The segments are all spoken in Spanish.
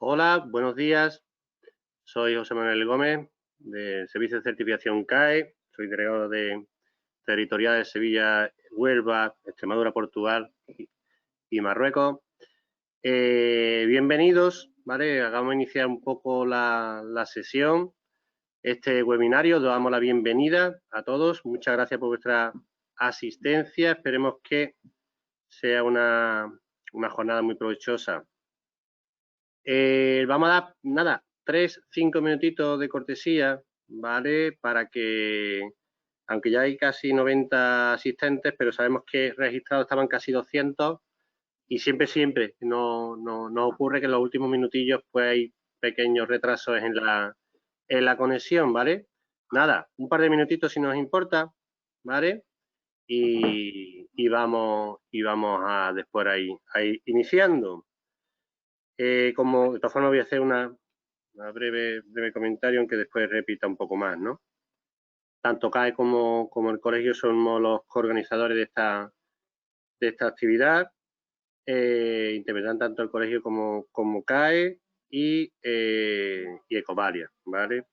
Hola, buenos días. Soy José Manuel Gómez, del Servicio de Certificación CAE. Soy delegado de Territorial de Sevilla, Huelva, Extremadura, Portugal y Marruecos. Bienvenidos, ¿vale? Vamos a iniciar un poco la sesión, este webinario. Os damos la bienvenida a todos. Muchas gracias por vuestra asistencia. Esperemos que sea una jornada muy provechosa. Vamos a dar, 3-5 minutitos de cortesía, ¿vale? Para que, aunque ya hay casi 90 asistentes, pero sabemos que registrados estaban casi 200 y siempre nos ocurre que en los últimos minutillos pues hay pequeños retrasos en la conexión, ¿vale? Nada, un par de minutitos si nos importa, ¿vale? Y vamos a después ahí iniciando. Como de todas formas voy a hacer una breve comentario, aunque después repita un poco más, ¿no? Tanto CAE como el colegio somos los coorganizadores de esta actividad. Interpretan tanto el colegio como CAE y Ecovalia, ¿vale?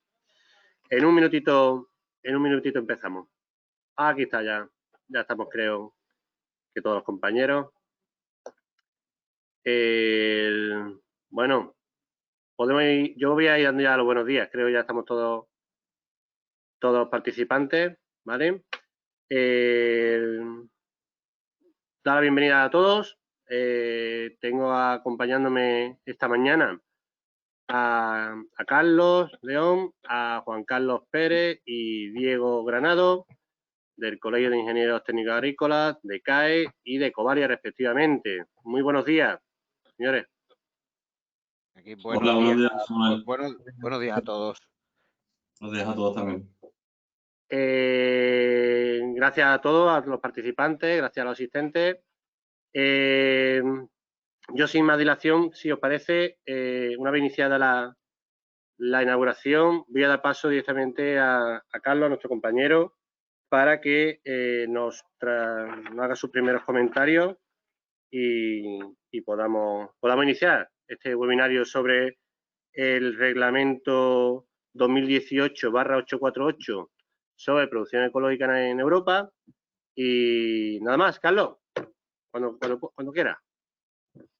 En un minutito empezamos. Aquí está ya estamos, creo que todos los compañeros. Bueno, yo voy a ir dando ya los buenos días, creo que ya estamos todos participantes, ¿vale? Dar la bienvenida a todos. Tengo acompañándome esta mañana a Carlos León, a Juan Carlos Pérez y Diego Granado, del Colegio de Ingenieros Técnicos Agrícolas, de CAE y de Ecovalia, respectivamente. Muy buenos días, señores. Aquí, Hola, buenos días. Buenos días a todos. Buenos días a todos también. Gracias a todos, a los participantes, gracias a los asistentes. Yo, sin más dilación, si os parece, una vez iniciada la inauguración, voy a dar paso directamente a Carlos, a nuestro compañero, para que nos haga sus primeros comentarios y podamos iniciar este webinario sobre el reglamento 2018/848 sobre producción ecológica en Europa. Y nada más, Carlos, cuando quieras.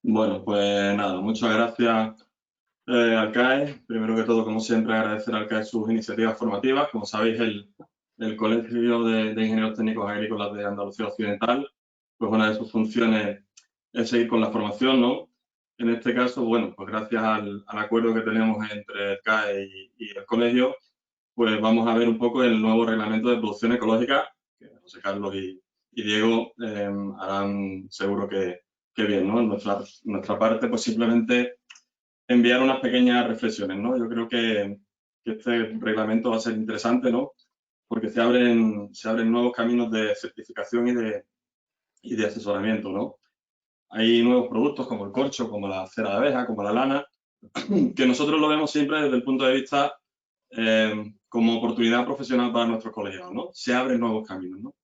Bueno, pues nada, muchas gracias al CAE. Primero que todo, como siempre, agradecer al CAE sus iniciativas formativas. Como sabéis, el Colegio de Ingenieros Técnicos Agrícolas de Andalucía Occidental, pues una de sus funciones es seguir con la formación, ¿no? En este caso, bueno, pues gracias al acuerdo que tenemos entre el CAE y el colegio, pues vamos a ver un poco el nuevo reglamento de producción ecológica, que José Carlos y Diego harán seguro que bien, ¿no? En nuestra parte, pues simplemente enviar unas pequeñas reflexiones, ¿no? Yo creo que este reglamento va a ser interesante, ¿no? Porque se abren nuevos caminos de certificación y de asesoramiento, ¿no? Hay nuevos productos como el corcho, como la cera de abeja, como la lana, que nosotros lo vemos siempre desde el punto de vista como oportunidad profesional para nuestros colegiados, ¿no? Se abren nuevos caminos, ¿no?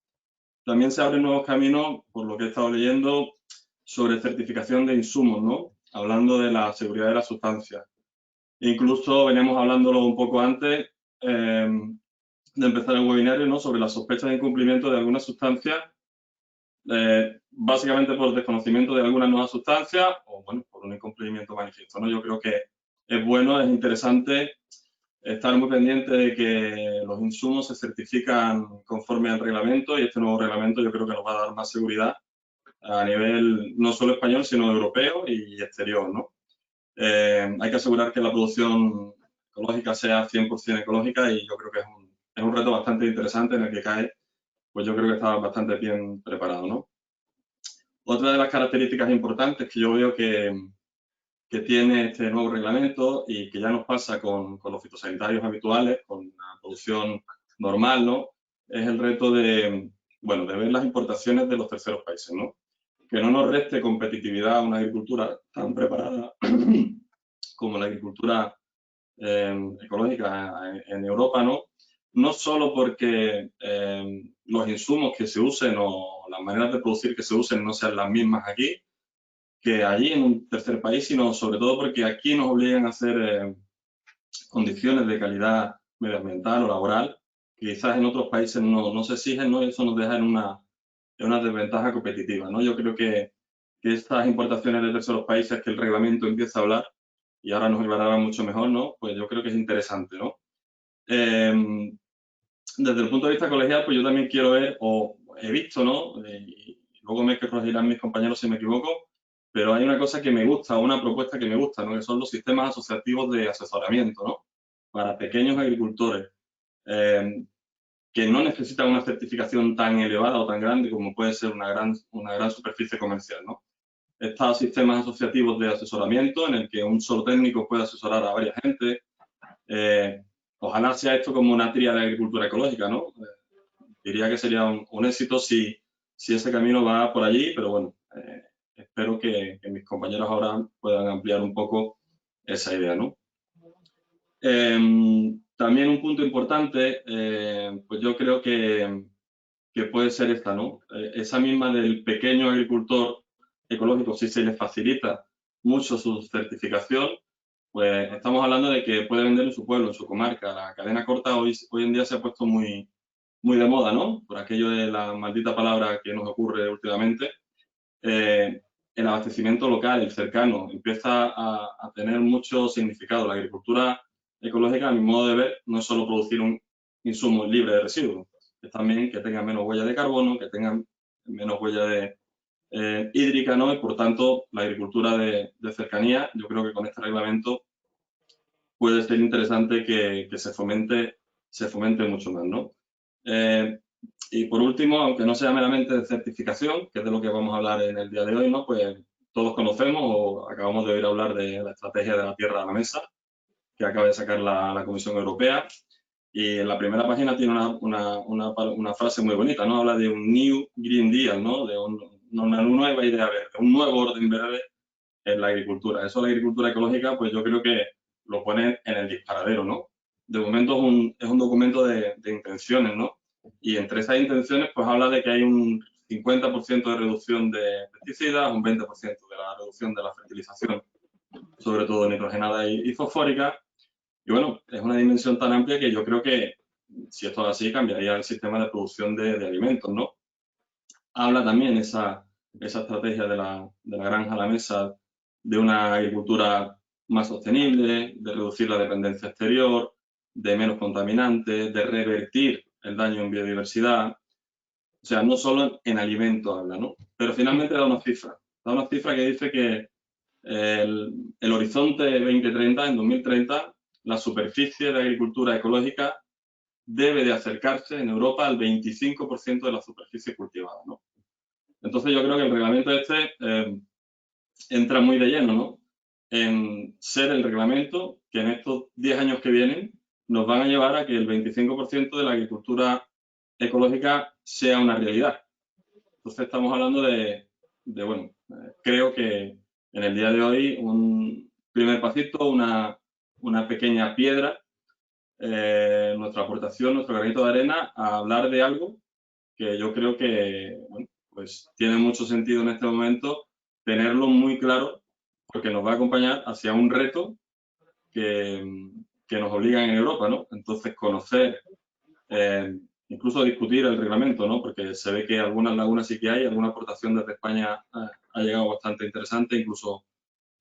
También se abren nuevos caminos, por lo que he estado leyendo, sobre certificación de insumos, ¿no? Hablando de la seguridad de las sustancias. Incluso veníamos hablándolo un poco antes de empezar el webinario, ¿no? Sobre la sospecha de incumplimiento de algunas sustancias, básicamente por desconocimiento de algunas nuevas sustancias o, bueno, por un incumplimiento manifiesto, ¿no? Yo creo que es bueno, es interesante estar muy pendiente de que los insumos se certifican conforme al reglamento, y este nuevo reglamento yo creo que nos va a dar más seguridad a nivel no solo español, sino europeo y exterior, ¿no? Hay que asegurar que la producción ecológica sea 100% ecológica, y yo creo que es un reto bastante interesante en el que CAE, pues yo creo que está bastante bien preparado, ¿no? Otra de las características importantes que yo veo que tiene este nuevo reglamento, y que ya nos pasa con los fitosanitarios habituales, con la producción normal, ¿no? Es el reto de ver las importaciones de los terceros países, ¿no? Que no nos reste competitividad a una agricultura tan preparada como la agricultura ecológica en Europa, ¿no? No solo porque los insumos que se usen o las maneras de producir que se usen no sean las mismas aquí, que allí en un tercer país, sino sobre todo porque aquí nos obligan a hacer condiciones de calidad medioambiental o laboral que quizás en otros países no se exigen, ¿no? Y eso nos deja en una desventaja competitiva, ¿no? Yo creo que estas importaciones de terceros países, que el reglamento empieza a hablar, y ahora nos aclarará mucho mejor, ¿no? Pues yo creo que es interesante, ¿no? Desde el punto de vista colegial, pues yo también quiero ver, o he visto, ¿no? Y luego me corregirán mis compañeros si me equivoco, pero hay una cosa que me gusta, una propuesta que me gusta, ¿no? Que son los sistemas asociativos de asesoramiento, ¿no? Para pequeños agricultores, que no necesitan una certificación tan elevada o tan grande como puede ser una gran superficie comercial, ¿no? Estos sistemas asociativos de asesoramiento en el que un solo técnico puede asesorar a varias gente. Ojalá sea esto como una tríada de agricultura ecológica, ¿no? Diría que sería un éxito si ese camino va por allí, pero bueno, espero que mis compañeros ahora puedan ampliar un poco esa idea, ¿no? También un punto importante, pues yo creo que puede ser esta, ¿no? Esa misma del pequeño agricultor ecológico, si se le facilita mucho su certificación, pues estamos hablando de que puede vender en su pueblo, en su comarca. La cadena corta hoy en día se ha puesto muy de moda, ¿no? Por aquello de la maldita palabra que nos ocurre últimamente. El abastecimiento local, el cercano, empieza a tener mucho significado. La agricultura ecológica, a mi modo de ver, no es solo producir un insumo libre de residuos, es también que tengan menos huella de carbono, que tengan menos huella hídrica, ¿no? Y por tanto, la agricultura de cercanía, yo creo que con este reglamento puede ser interesante que se fomente mucho más, ¿no? Y por último, aunque no sea meramente de certificación, que es de lo que vamos a hablar en el día de hoy, ¿no? Pues todos conocemos o acabamos de oír hablar de la estrategia de la tierra a la mesa, que acaba de sacar la Comisión Europea. Y en la primera página tiene una frase muy bonita, ¿no? Habla de un New Green Deal, ¿no? De una nueva idea verde, un nuevo orden verde en la agricultura. Eso, la agricultura ecológica, pues yo creo que lo pone en el disparadero, ¿no? De momento es un documento de intenciones, ¿no? Y entre esas intenciones, pues habla de que hay un 50% de reducción de pesticidas, un 20% de la reducción de la fertilización, sobre todo nitrogenada y fosfórica. Y bueno, es una dimensión tan amplia que yo creo que, si esto es así, cambiaría el sistema de producción de alimentos, ¿no? Habla también esa estrategia de la granja a la mesa de una agricultura más sostenible, de reducir la dependencia exterior, de menos contaminantes, de revertir el daño en biodiversidad. O sea, no solo en alimento habla, ¿no? Pero finalmente da una cifra que dice que el horizonte 2030, en 2030, la superficie de agricultura ecológica debe de acercarse en Europa al 25% de la superficie cultivada, ¿no? Entonces yo creo que el reglamento entra muy de lleno, ¿no? En ser el reglamento que en estos 10 años que vienen nos van a llevar a que el 25% de la agricultura ecológica sea una realidad. Entonces estamos hablando bueno, creo que en el día de hoy un primer pasito, una pequeña piedra, nuestra aportación, nuestro granito de arena a hablar de algo que yo creo que, bueno, pues tiene mucho sentido en este momento tenerlo muy claro, porque nos va a acompañar hacia un reto que nos obliga en Europa, ¿no? Entonces, conocer, incluso discutir el reglamento, ¿no? Porque se ve que algunas lagunas sí que hay, alguna aportación desde España ha llegado bastante interesante, incluso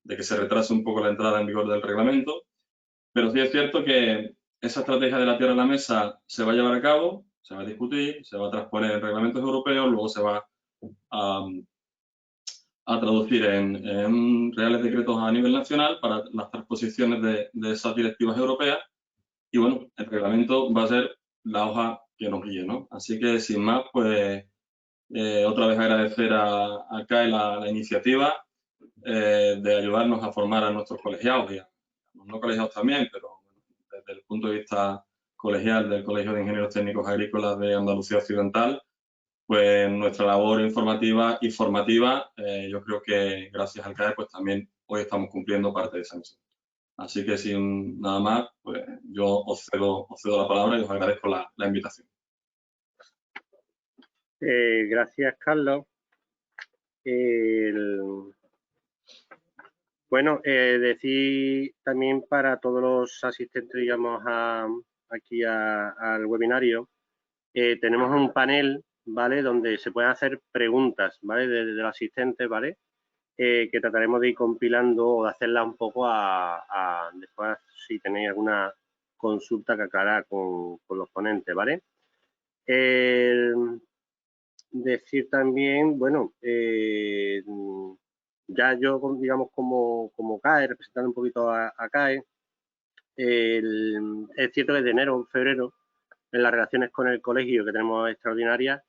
de que se retrase un poco la entrada en vigor del reglamento. Pero sí es cierto que esa estrategia de la tierra a la mesa se va a llevar a cabo, se va a discutir, se va a transponer en reglamentos europeos, luego se va a traducir en reales decretos a nivel nacional para las transposiciones de esas directivas europeas. Y bueno, el reglamento va a ser la hoja que nos guíe, ¿no? Así que sin más, pues otra vez agradecer a CAE la iniciativa de ayudarnos a formar a nuestros colegiados y a los no colegiados también, pero desde el punto de vista colegial del Colegio de Ingenieros Técnicos Agrícolas de Andalucía Occidental, pues nuestra labor informativa y formativa, yo creo que gracias al CAE, pues también hoy estamos cumpliendo parte de esa misión. Así que sin nada más, pues yo os cedo la palabra y os agradezco la invitación. Gracias, Carlos. Bueno, decir también para todos los asistentes, digamos, aquí al webinario, tenemos un panel, ¿vale? Donde se pueden hacer preguntas, ¿vale? De los asistentes, ¿vale? Que trataremos de ir compilando o de hacerlas un poco después, si tenéis alguna consulta que aclarar con los ponentes, ¿vale? Decir también, bueno, ya yo, digamos, como CAE, representando un poquito a CAE, es cierto que de enero a febrero, en las relaciones con el colegio que tenemos extraordinarias,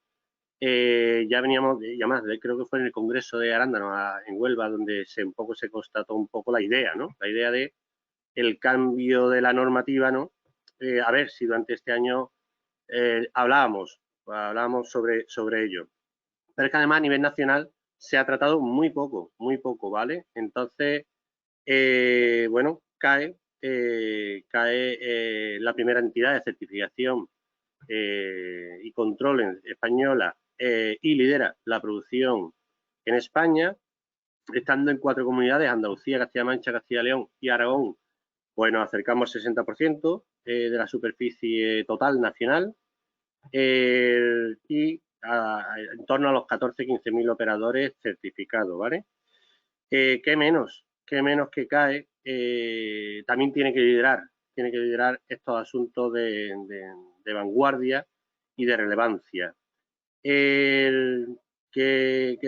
ya veníamos, y además creo que fue en el Congreso de Arándanos en Huelva, donde un poco se constató un poco la idea, ¿no? La idea de el cambio de la normativa, ¿no? A ver si durante este año hablábamos sobre ello. Pero es que además a nivel nacional se ha tratado muy poco, ¿vale? Entonces, bueno, CAE la primera entidad de certificación y control española y lidera la producción en España, estando en 4 comunidades, Andalucía, Castilla-La Mancha, Castilla y León y Aragón, pues nos acercamos al 60% de la superficie total nacional y en torno a los 14-15.000 operadores certificados, ¿vale? ¿Qué menos que CAE también tiene que liderar estos asuntos de vanguardia y de relevancia. ¿Qué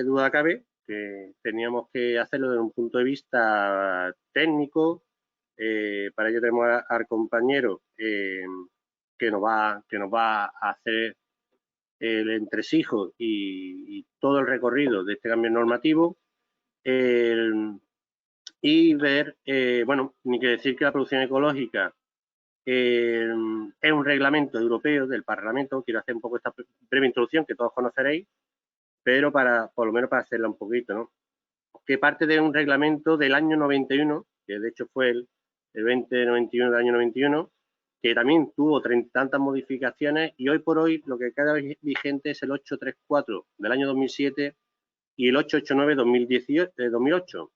duda cabe? Que teníamos que hacerlo desde un punto de vista técnico. Para ello tenemos al compañero que nos va a hacer el entresijo y todo el recorrido de este cambio normativo. Y ver, bueno, ni que decir que la producción ecológica es un reglamento europeo del Parlamento. Quiero hacer un poco esta breve introducción que todos conoceréis, pero por lo menos para hacerla un poquito, ¿no? Que parte de un reglamento del año 91, que de hecho fue el 2091 del año 91, que también tuvo 30 tantas modificaciones y hoy por hoy lo que queda vigente es el 834 del año 2007 y el 889 2008.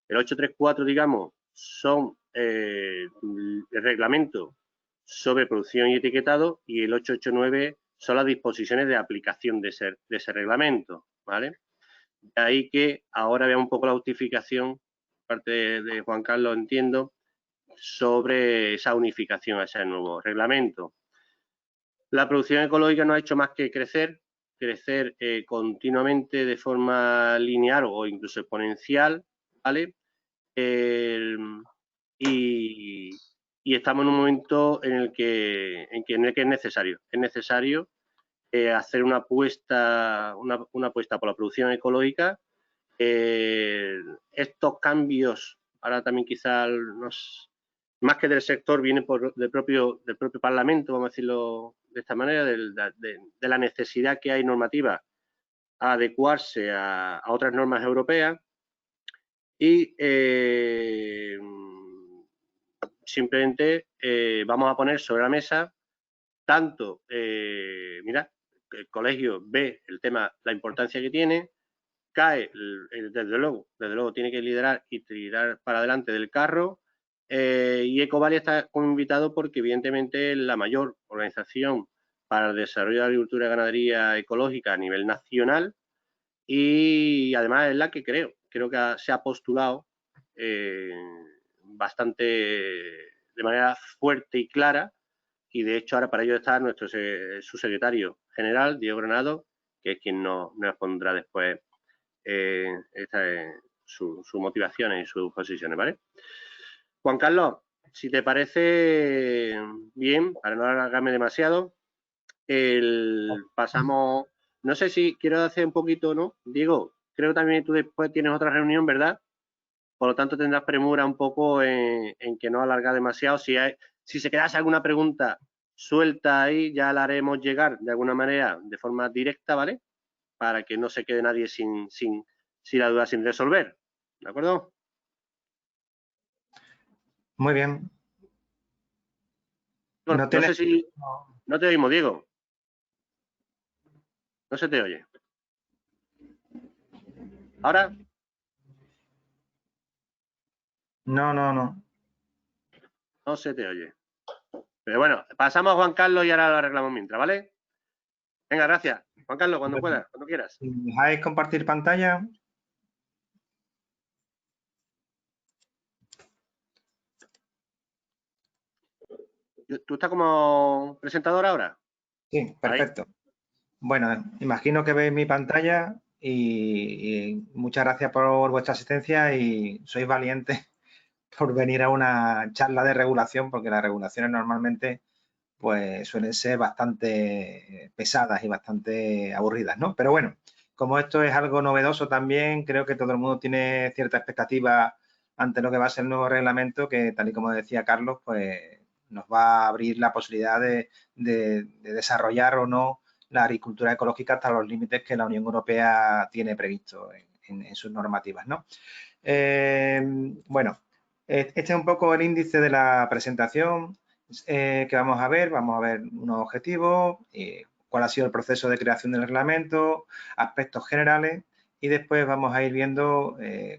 El 834, digamos, son el reglamento sobre producción y etiquetado y el 889 son las disposiciones de aplicación de ese reglamento, ¿vale? De ahí que ahora veamos un poco la justificación, parte de Juan Carlos, entiendo, sobre esa unificación a ese nuevo reglamento. La producción ecológica no ha hecho más que crecer continuamente de forma lineal o incluso exponencial, ¿vale? Y estamos en un momento en el que es necesario. Es necesario hacer una apuesta por la producción ecológica. Estos cambios, ahora también quizás más que del sector, vienen del propio Parlamento, vamos a decirlo de esta manera, de la necesidad que hay normativa a adecuarse a otras normas europeas. Y simplemente vamos a poner sobre la mesa tanto, mira, el colegio ve el tema, la importancia que tiene, CAE, desde luego tiene que liderar y tirar para adelante del carro, y Ecovalia está como invitado porque evidentemente es la mayor organización para el desarrollo de la agricultura y ganadería ecológica a nivel nacional y además es la que creo que se ha postulado bastante de manera fuerte y clara, y de hecho ahora para ello está nuestro subsecretario general, Diego Granado, que es quien nos pondrá después sus motivaciones y sus posiciones, ¿vale? Juan Carlos, si te parece bien, para no alargarme demasiado, pasamos, no sé si quiero hacer un poquito, ¿no? Diego, creo también tú después tienes otra reunión, ¿verdad? Por lo tanto tendrás premura un poco en que no alarga demasiado. Si se quedase alguna pregunta suelta ahí, ya la haremos llegar de alguna manera, de forma directa, ¿vale? Para que no se quede nadie sin la duda sin resolver, ¿de acuerdo? Muy bien. No sé si... No te oímos, Diego. No se te oye. ¿Ahora? No, no, no. No se te oye. Pero bueno, pasamos a Juan Carlos y ahora lo arreglamos mientras, ¿vale? Venga, gracias. Juan Carlos, cuando puedas, cuando quieras. ¿Me dejáis compartir pantalla? ¿Tú estás como presentador ahora? Sí, perfecto. Bueno, imagino que veis mi pantalla y muchas gracias por vuestra asistencia y sois valientes por venir a una charla de regulación, porque las regulaciones normalmente pues suelen ser bastante pesadas y bastante aburridas, ¿no? Pero bueno, como esto es algo novedoso también, creo que todo el mundo tiene cierta expectativa ante lo que va a ser el nuevo reglamento, que tal y como decía Carlos, pues nos va a abrir la posibilidad de desarrollar o no la agricultura ecológica hasta los límites que la Unión Europea tiene previsto en sus normativas, ¿no? Bueno, este es un poco el índice de la presentación que vamos a ver unos objetivos, cuál ha sido el proceso de creación del reglamento, aspectos generales y después vamos a ir viendo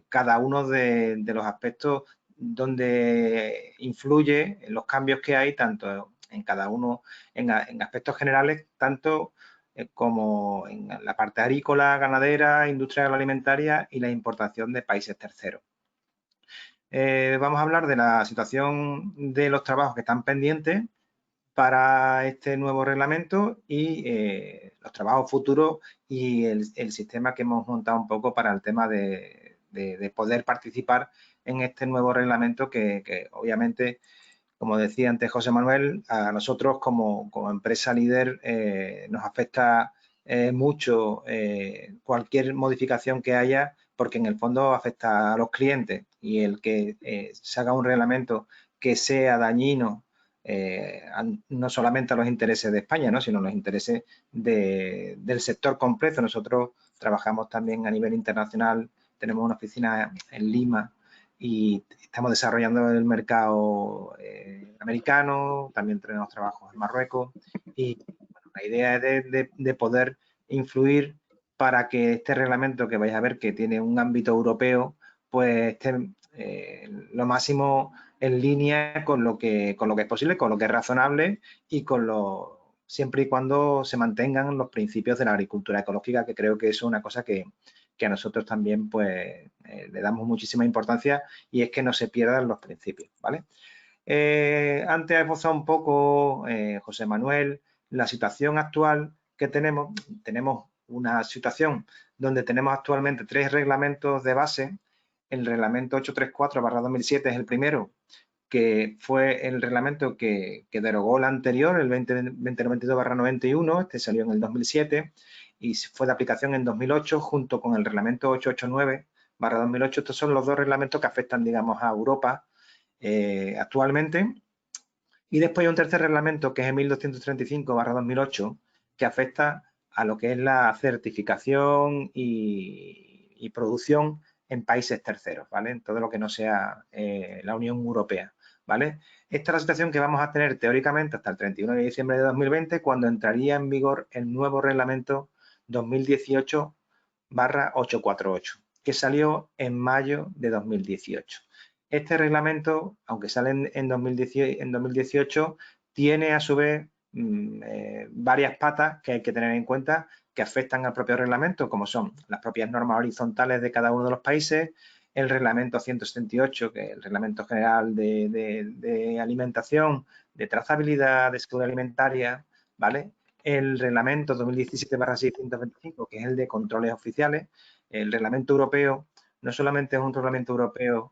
cada uno de los aspectos donde influye en los cambios que hay tanto en cada uno, en aspectos generales, tanto como en la parte agrícola, ganadera, industria agroalimentaria y la importación de países terceros. Vamos a hablar de la situación de los trabajos que están pendientes para este nuevo reglamento y los trabajos futuros y el sistema que hemos montado un poco para el tema de poder participar en este nuevo reglamento que obviamente, como decía antes José Manuel, a nosotros como empresa líder nos afecta mucho cualquier modificación que haya, porque en el fondo afecta a los clientes y el que se haga un reglamento que sea dañino no solamente a los intereses de España, ¿no? sino a los intereses del sector completo. Nosotros trabajamos también a nivel internacional, tenemos una oficina en Lima y estamos desarrollando el mercado americano, también tenemos trabajos en Marruecos y bueno, la idea es de poder influir para que este reglamento que vais a ver que tiene un ámbito europeo, pues esté lo máximo en línea con lo que es posible, con lo que es razonable y siempre y cuando se mantengan los principios de la agricultura ecológica, que creo que es una cosa que a nosotros también pues le damos muchísima importancia y es que no se pierdan los principios, ¿vale? Antes ha esbozado un poco José Manuel la situación actual que tenemos. Tenemos una situación donde tenemos actualmente 3 reglamentos de base. El reglamento 834/2007 es el primero, que fue el reglamento que derogó el anterior, el 2092/91, este salió en el 2007 y fue de aplicación en 2008 junto con el reglamento 889/2008. Estos son los dos reglamentos que afectan, digamos, a Europa actualmente. Y después hay un tercer reglamento que es el 1235/2008 que afecta a lo que es la certificación y producción en países terceros, ¿vale? En todo lo que no sea la Unión Europea, ¿vale? Esta es la situación que vamos a tener teóricamente hasta el 31 de diciembre de 2020, cuando entraría en vigor el nuevo reglamento 2018/848, que salió en mayo de 2018. Este reglamento, aunque sale en 2018, tiene a su vez varias patas que hay que tener en cuenta que afectan al propio reglamento, como son las propias normas horizontales de cada uno de los países, el reglamento 178, que es el reglamento general de alimentación, de trazabilidad, de seguridad alimentaria, ¿vale? El reglamento 2017/625, que es el de controles oficiales. El reglamento europeo no solamente es un reglamento europeo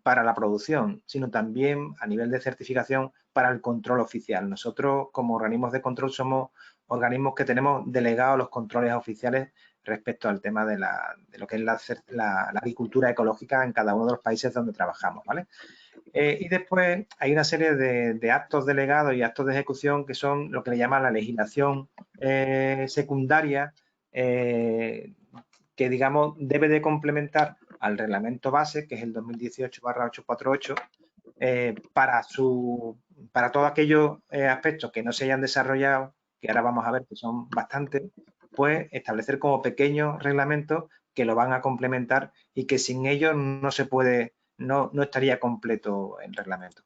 para la producción, sino también a nivel de certificación para el control oficial. Nosotros, como organismos de control, somos organismos que tenemos delegados los controles oficiales respecto al tema de lo que es la agricultura ecológica en cada uno de los países donde trabajamos, ¿vale? Y después hay una serie de actos delegados y actos de ejecución que son lo que le llaman la legislación secundaria, que, digamos, debe de complementar al reglamento base, que es el 2018/848, para todos aquellos aspectos que no se hayan desarrollado, que ahora vamos a ver que son bastantes, pues establecer como pequeños reglamentos que lo van a complementar y que sin ellos no se puede no estaría completo el reglamento.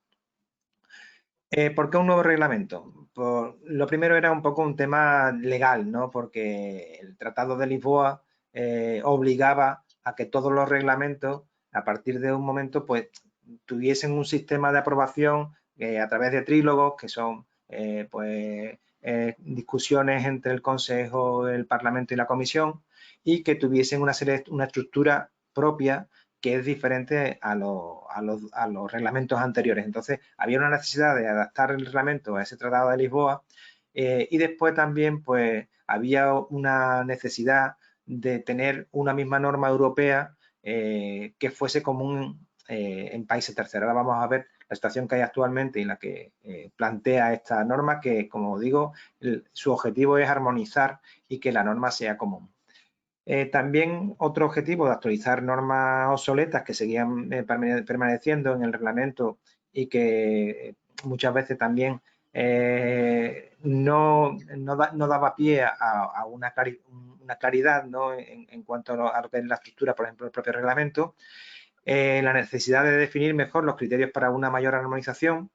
¿Por qué un nuevo reglamento? Lo primero era un poco un tema legal, ¿no? Porque el Tratado de Lisboa obligaba a que todos los reglamentos, a partir de un momento, pues tuviesen un sistema de aprobación a través de trílogos, que son discusiones entre el Consejo, el Parlamento y la Comisión, y que tuviesen una estructura propia que es diferente a los reglamentos anteriores. Entonces, había una necesidad de adaptar el reglamento a ese Tratado de Lisboa y después también, pues, había una necesidad de tener una misma norma europea que fuese común en países terceros. Ahora vamos a ver la situación que hay actualmente y la que plantea esta norma, que, como digo, su objetivo es armonizar y que la norma sea común. También otro objetivo de actualizar normas obsoletas que seguían permaneciendo en el reglamento y que muchas veces también no daba pie a una claridad, ¿no? en cuanto a lo que es la estructura, por ejemplo, del propio reglamento. La necesidad de definir mejor los criterios para una mayor armonización,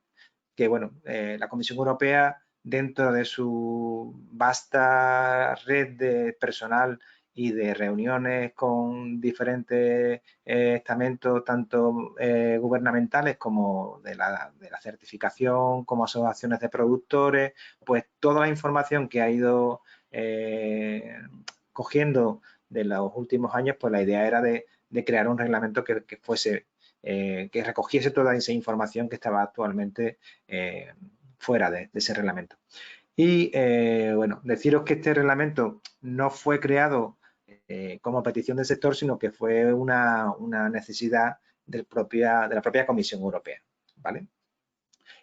que bueno, la Comisión Europea, dentro de su vasta red de personal y de reuniones con diferentes estamentos, tanto gubernamentales como de la certificación, como asociaciones de productores, pues toda la información que ha ido cogiendo de los últimos años, pues la idea era de crear un reglamento que fuese que recogiese toda esa información que estaba actualmente fuera de ese reglamento. Y bueno, deciros que este reglamento no fue creado como petición del sector, sino que fue una necesidad de la propia Comisión Europea, ¿vale?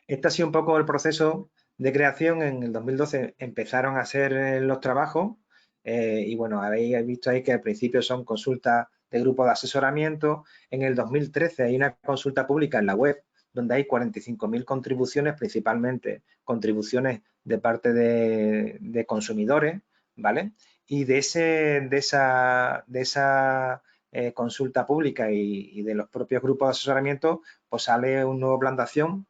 Este ha sido un poco el proceso de creación. En el 2012 empezaron a hacer los trabajos y bueno, habéis visto ahí que al principio son consultas de grupo de asesoramiento. En el 2013 hay una consulta pública en la web donde hay 45.000 contribuciones, principalmente contribuciones de parte de consumidores, ¿vale? Y de esa consulta pública y de los propios grupos de asesoramiento, pues sale un nuevo plan de acción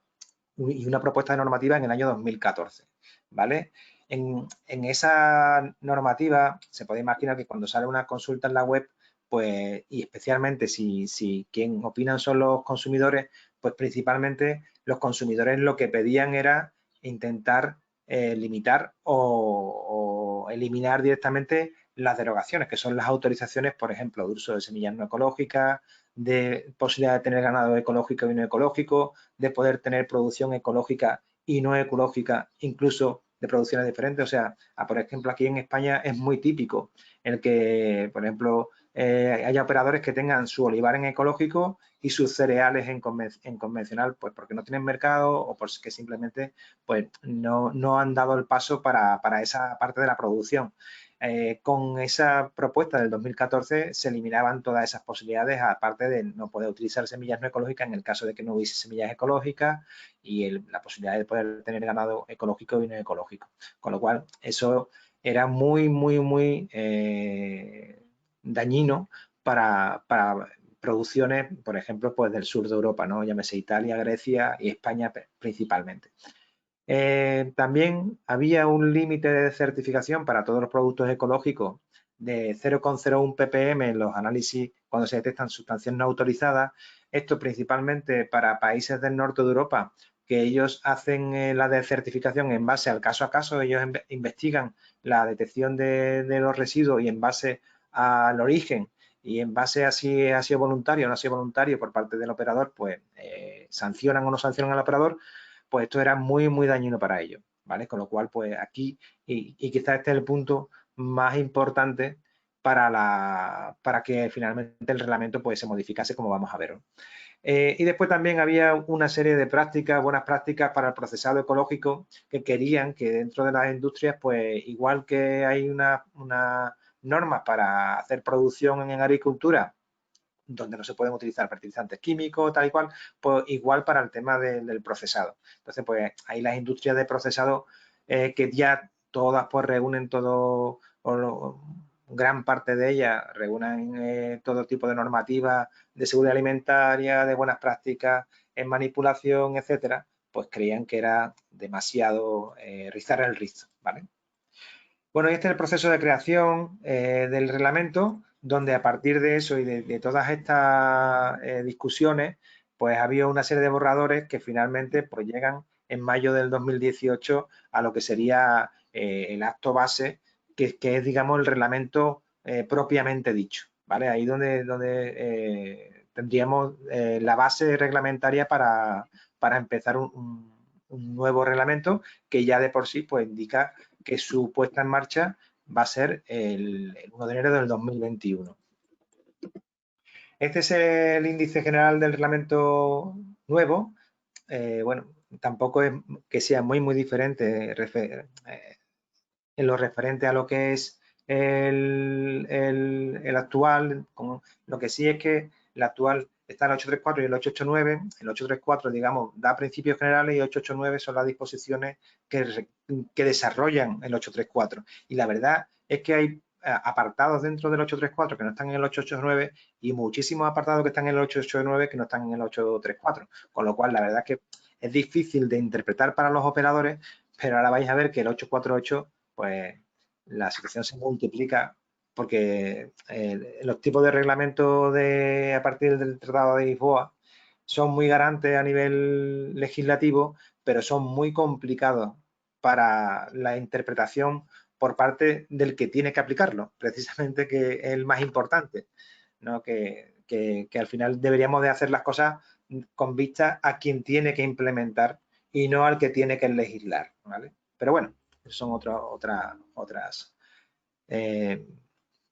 y una propuesta de normativa en el año 2014, ¿vale? En esa normativa se puede imaginar que cuando sale una consulta en la web, pues, y especialmente si quien opinan son los consumidores, pues principalmente los consumidores lo que pedían era intentar limitar o eliminar directamente las derogaciones, que son las autorizaciones, por ejemplo, de uso de semillas no ecológicas, de posibilidad de tener ganado ecológico y no ecológico, de poder tener producción ecológica y no ecológica, incluso de producciones diferentes. O sea, por ejemplo, aquí en España es muy típico el que, por ejemplo, haya operadores que tengan su olivar en ecológico y sus cereales en convencional, pues porque no tienen mercado o porque simplemente pues no han dado el paso para esa parte de la producción. Con esa propuesta del 2014 se eliminaban todas esas posibilidades, aparte de no poder utilizar semillas no ecológicas en el caso de que no hubiese semillas ecológicas y la posibilidad de poder tener ganado ecológico y no ecológico. Con lo cual, eso era muy dañino para producciones, por ejemplo, pues del sur de Europa, ¿no? Llámese Italia, Grecia y España principalmente. También había un límite de certificación para todos los productos ecológicos de 0,01 ppm en los análisis cuando se detectan sustancias no autorizadas. Esto principalmente para países del norte de Europa, que ellos hacen la de certificación en base al caso a caso. Ellos investigan la detección de los residuos y en base al origen y en base a si ha sido voluntario o no ha sido voluntario por parte del operador, pues sancionan o no sancionan al operador. Pues esto era muy dañino para ellos, ¿vale? Con lo cual, pues aquí, y quizás este es el punto más importante para que finalmente el reglamento pues se modificase, como vamos a ver, ¿no? Y después también había una serie de prácticas, buenas prácticas para el procesado ecológico que querían que dentro de las industrias, pues igual que hay una normas para hacer producción en agricultura, donde no se pueden utilizar fertilizantes químicos, tal y cual, pues igual para el tema del procesado. Entonces, pues hay las industrias de procesado que ya todas pues reúnen todo gran parte de ellas reúnen todo tipo de normativas de seguridad alimentaria, de buenas prácticas en manipulación, etcétera, pues creían que era demasiado rizar el rizo, ¿vale? Bueno, este es el proceso de creación del reglamento, donde a partir de eso y de todas estas discusiones, pues había una serie de borradores que finalmente pues llegan en mayo del 2018 a lo que sería el acto base, que es, digamos, el reglamento propiamente dicho, ¿vale? Ahí donde tendríamos la base reglamentaria para empezar un nuevo reglamento que ya de por sí pues indica que su puesta en marcha va a ser el 1 de enero del 2021. Este es el índice general del reglamento nuevo. Bueno, tampoco es que sea muy diferente en lo referente a lo que es el actual. Lo que sí es que el actual está el 834 y el 889. El 834, digamos, da principios generales y el 889 son las disposiciones que desarrollan el 834. Y la verdad es que hay apartados dentro del 834 que no están en el 889 y muchísimos apartados que están en el 889 que no están en el 834. Con lo cual, la verdad es que es difícil de interpretar para los operadores, pero ahora vais a ver que el 848, pues la situación se multiplica porque los tipos de reglamento a partir del Tratado de Lisboa son muy garantes a nivel legislativo, pero son muy complicados para la interpretación por parte del que tiene que aplicarlo, precisamente que es el más importante, ¿no? Que al final deberíamos de hacer las cosas con vista a quien tiene que implementar y no al que tiene que legislar, ¿vale? Pero bueno, son otras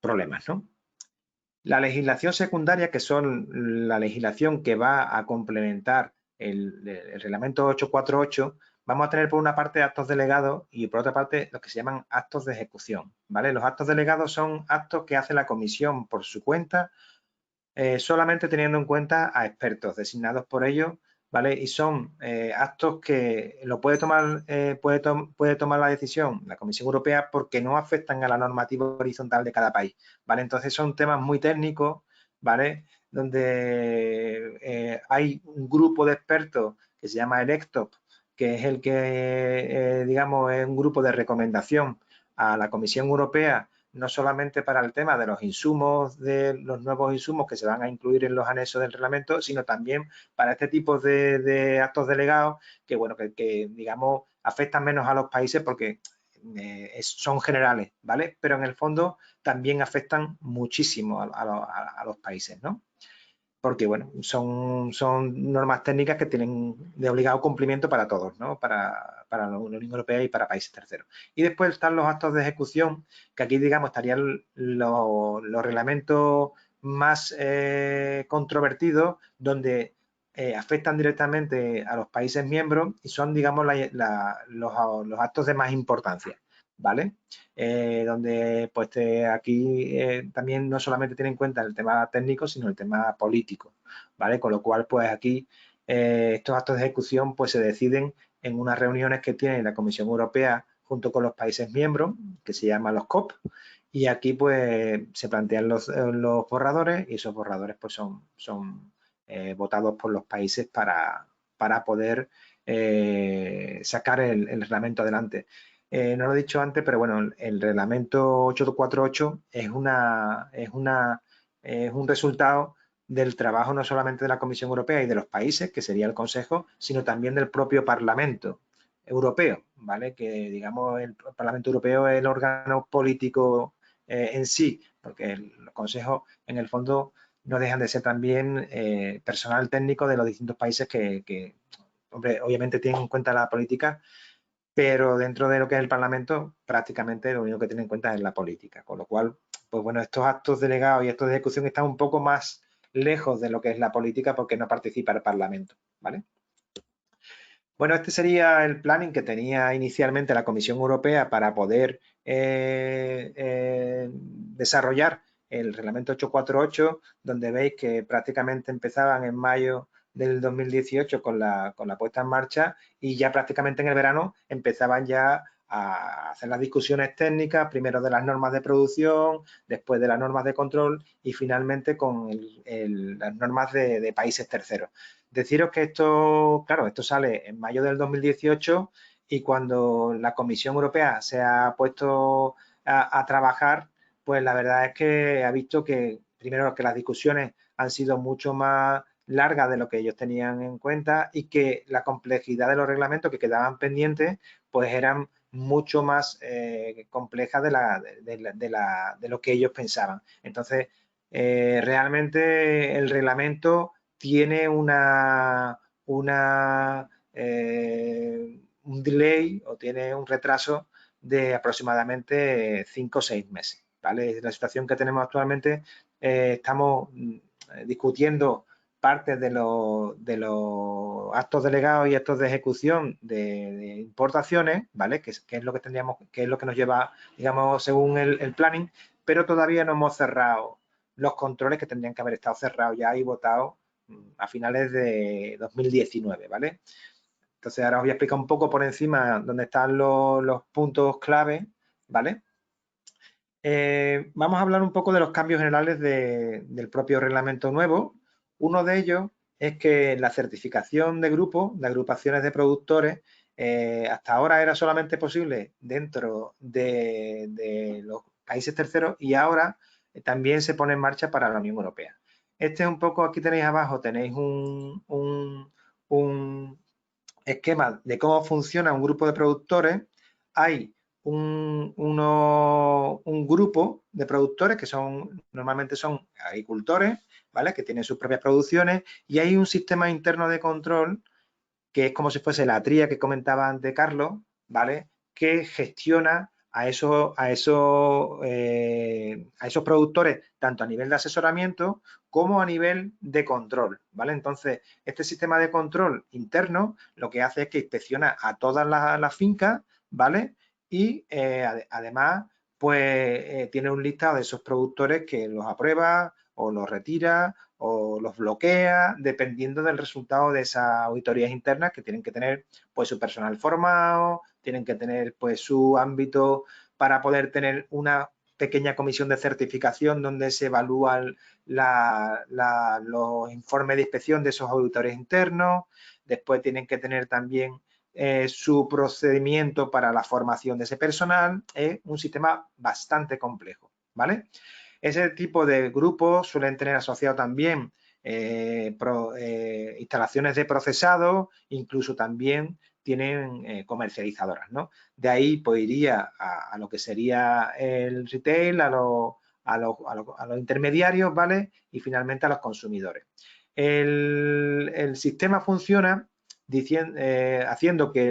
problemas, ¿no? La legislación secundaria, que son la legislación que va a complementar el reglamento 848, vamos a tener por una parte actos delegados y por otra parte los que se llaman actos de ejecución, ¿vale? Los actos delegados son actos que hace la comisión por su cuenta, solamente teniendo en cuenta a expertos designados por ellos, ¿vale? Y son actos que lo puede tomar la decisión la Comisión Europea porque no afectan a la normativa horizontal de cada país, ¿vale? Entonces son temas muy técnicos, ¿vale? Donde hay un grupo de expertos que se llama el ECTOP, que es el que, digamos, es un grupo de recomendación a la Comisión Europea, no solamente para el tema de los insumos, de los nuevos insumos que se van a incluir en los anexos del reglamento, sino también para este tipo de actos delegados que, bueno, que digamos, afectan menos a los países porque son generales, ¿vale? Pero en el fondo también afectan muchísimo a los países, ¿no? Porque, bueno, son normas técnicas que tienen de obligado cumplimiento para todos, ¿no? Para la Unión Europea y para países terceros. Y después están los actos de ejecución, que aquí, digamos, estarían los reglamentos más controvertidos, donde afectan directamente a los países miembros y son, digamos, los actos de más importancia, ¿vale? Donde pues aquí también no solamente tiene en cuenta el tema técnico, sino el tema político, ¿vale? Con lo cual, pues aquí estos actos de ejecución pues se deciden en unas reuniones que tiene la Comisión Europea junto con los países miembros, que se llaman los COP, y aquí pues se plantean los borradores y esos borradores pues son votados por los países para poder sacar el reglamento adelante. No lo he dicho antes, pero bueno, el reglamento 848 es un resultado del trabajo no solamente de la Comisión Europea y de los países, que sería el Consejo, sino también del propio Parlamento Europeo, ¿vale? Que, digamos, el Parlamento Europeo es el órgano político en sí, porque el Consejo, en el fondo, no dejan de ser también personal técnico de los distintos países que hombre, obviamente tienen en cuenta la política, pero dentro de lo que es el Parlamento, prácticamente lo único que tiene en cuenta es la política. Con lo cual, pues bueno, estos actos delegados y estos de ejecución están un poco más lejos de lo que es la política porque no participa el Parlamento, ¿vale? Bueno, este sería el planning que tenía inicialmente la Comisión Europea para poder desarrollar el reglamento 848, donde veis que prácticamente empezaban en mayo del 2018 con la puesta en marcha y ya prácticamente en el verano empezaban ya a hacer las discusiones técnicas, primero de las normas de producción, después de las normas de control y finalmente con las normas de países terceros. Deciros que esto, claro, esto sale en mayo del 2018 y cuando la Comisión Europea se ha puesto a trabajar, pues la verdad es que ha visto que, primero, que las discusiones han sido mucho más largas de lo que ellos tenían en cuenta y que la complejidad de los reglamentos que quedaban pendientes, pues eran mucho más complejas de lo que ellos pensaban. Entonces, realmente el reglamento tiene un delay o tiene un retraso de aproximadamente 5 o 6 meses. ¿Vale? La situación que tenemos actualmente, estamos discutiendo parte de los actos delegados y actos de ejecución de importaciones, ¿vale? Que es lo que tendríamos, que es lo que nos lleva, digamos, según el planning, pero todavía no hemos cerrado los controles que tendrían que haber estado cerrados ya y votados a finales de 2019, ¿vale? Entonces ahora os voy a explicar un poco por encima dónde están los puntos clave, ¿vale? Vamos a hablar un poco de los cambios generales del propio reglamento nuevo. Uno de ellos es que la certificación de grupos, de agrupaciones de productores, hasta ahora era solamente posible dentro de los países terceros y ahora también se pone en marcha para la Unión Europea. Este es un poco, aquí tenéis abajo, tenéis un esquema de cómo funciona un grupo de productores. Hay un grupo de productores que normalmente son agricultores, ¿vale? Que tienen sus propias producciones y hay un sistema interno de control que es como si fuese la tría que comentaba antes Carlos, ¿vale? Que gestiona a esos productores tanto a nivel de asesoramiento como a nivel de control, ¿vale? Entonces, este sistema de control interno lo que hace es que inspecciona a todas las fincas, ¿vale? Y además, pues tiene un listado de esos productores que los aprueba o los retira o los bloquea, dependiendo del resultado de esas auditorías internas que tienen que tener pues su personal formado, tienen que tener pues su ámbito para poder tener una pequeña comisión de certificación donde se evalúan los informes de inspección de esos auditores internos, después tienen que tener también su procedimiento para la formación de ese personal. Es un sistema bastante complejo, ¿vale? Ese tipo de grupos suelen tener asociado también instalaciones de procesado, incluso también tienen comercializadoras, ¿no? De ahí pues iría a lo que sería el retail, a los intermediarios, ¿vale? Y finalmente a los consumidores. El sistema funciona haciendo que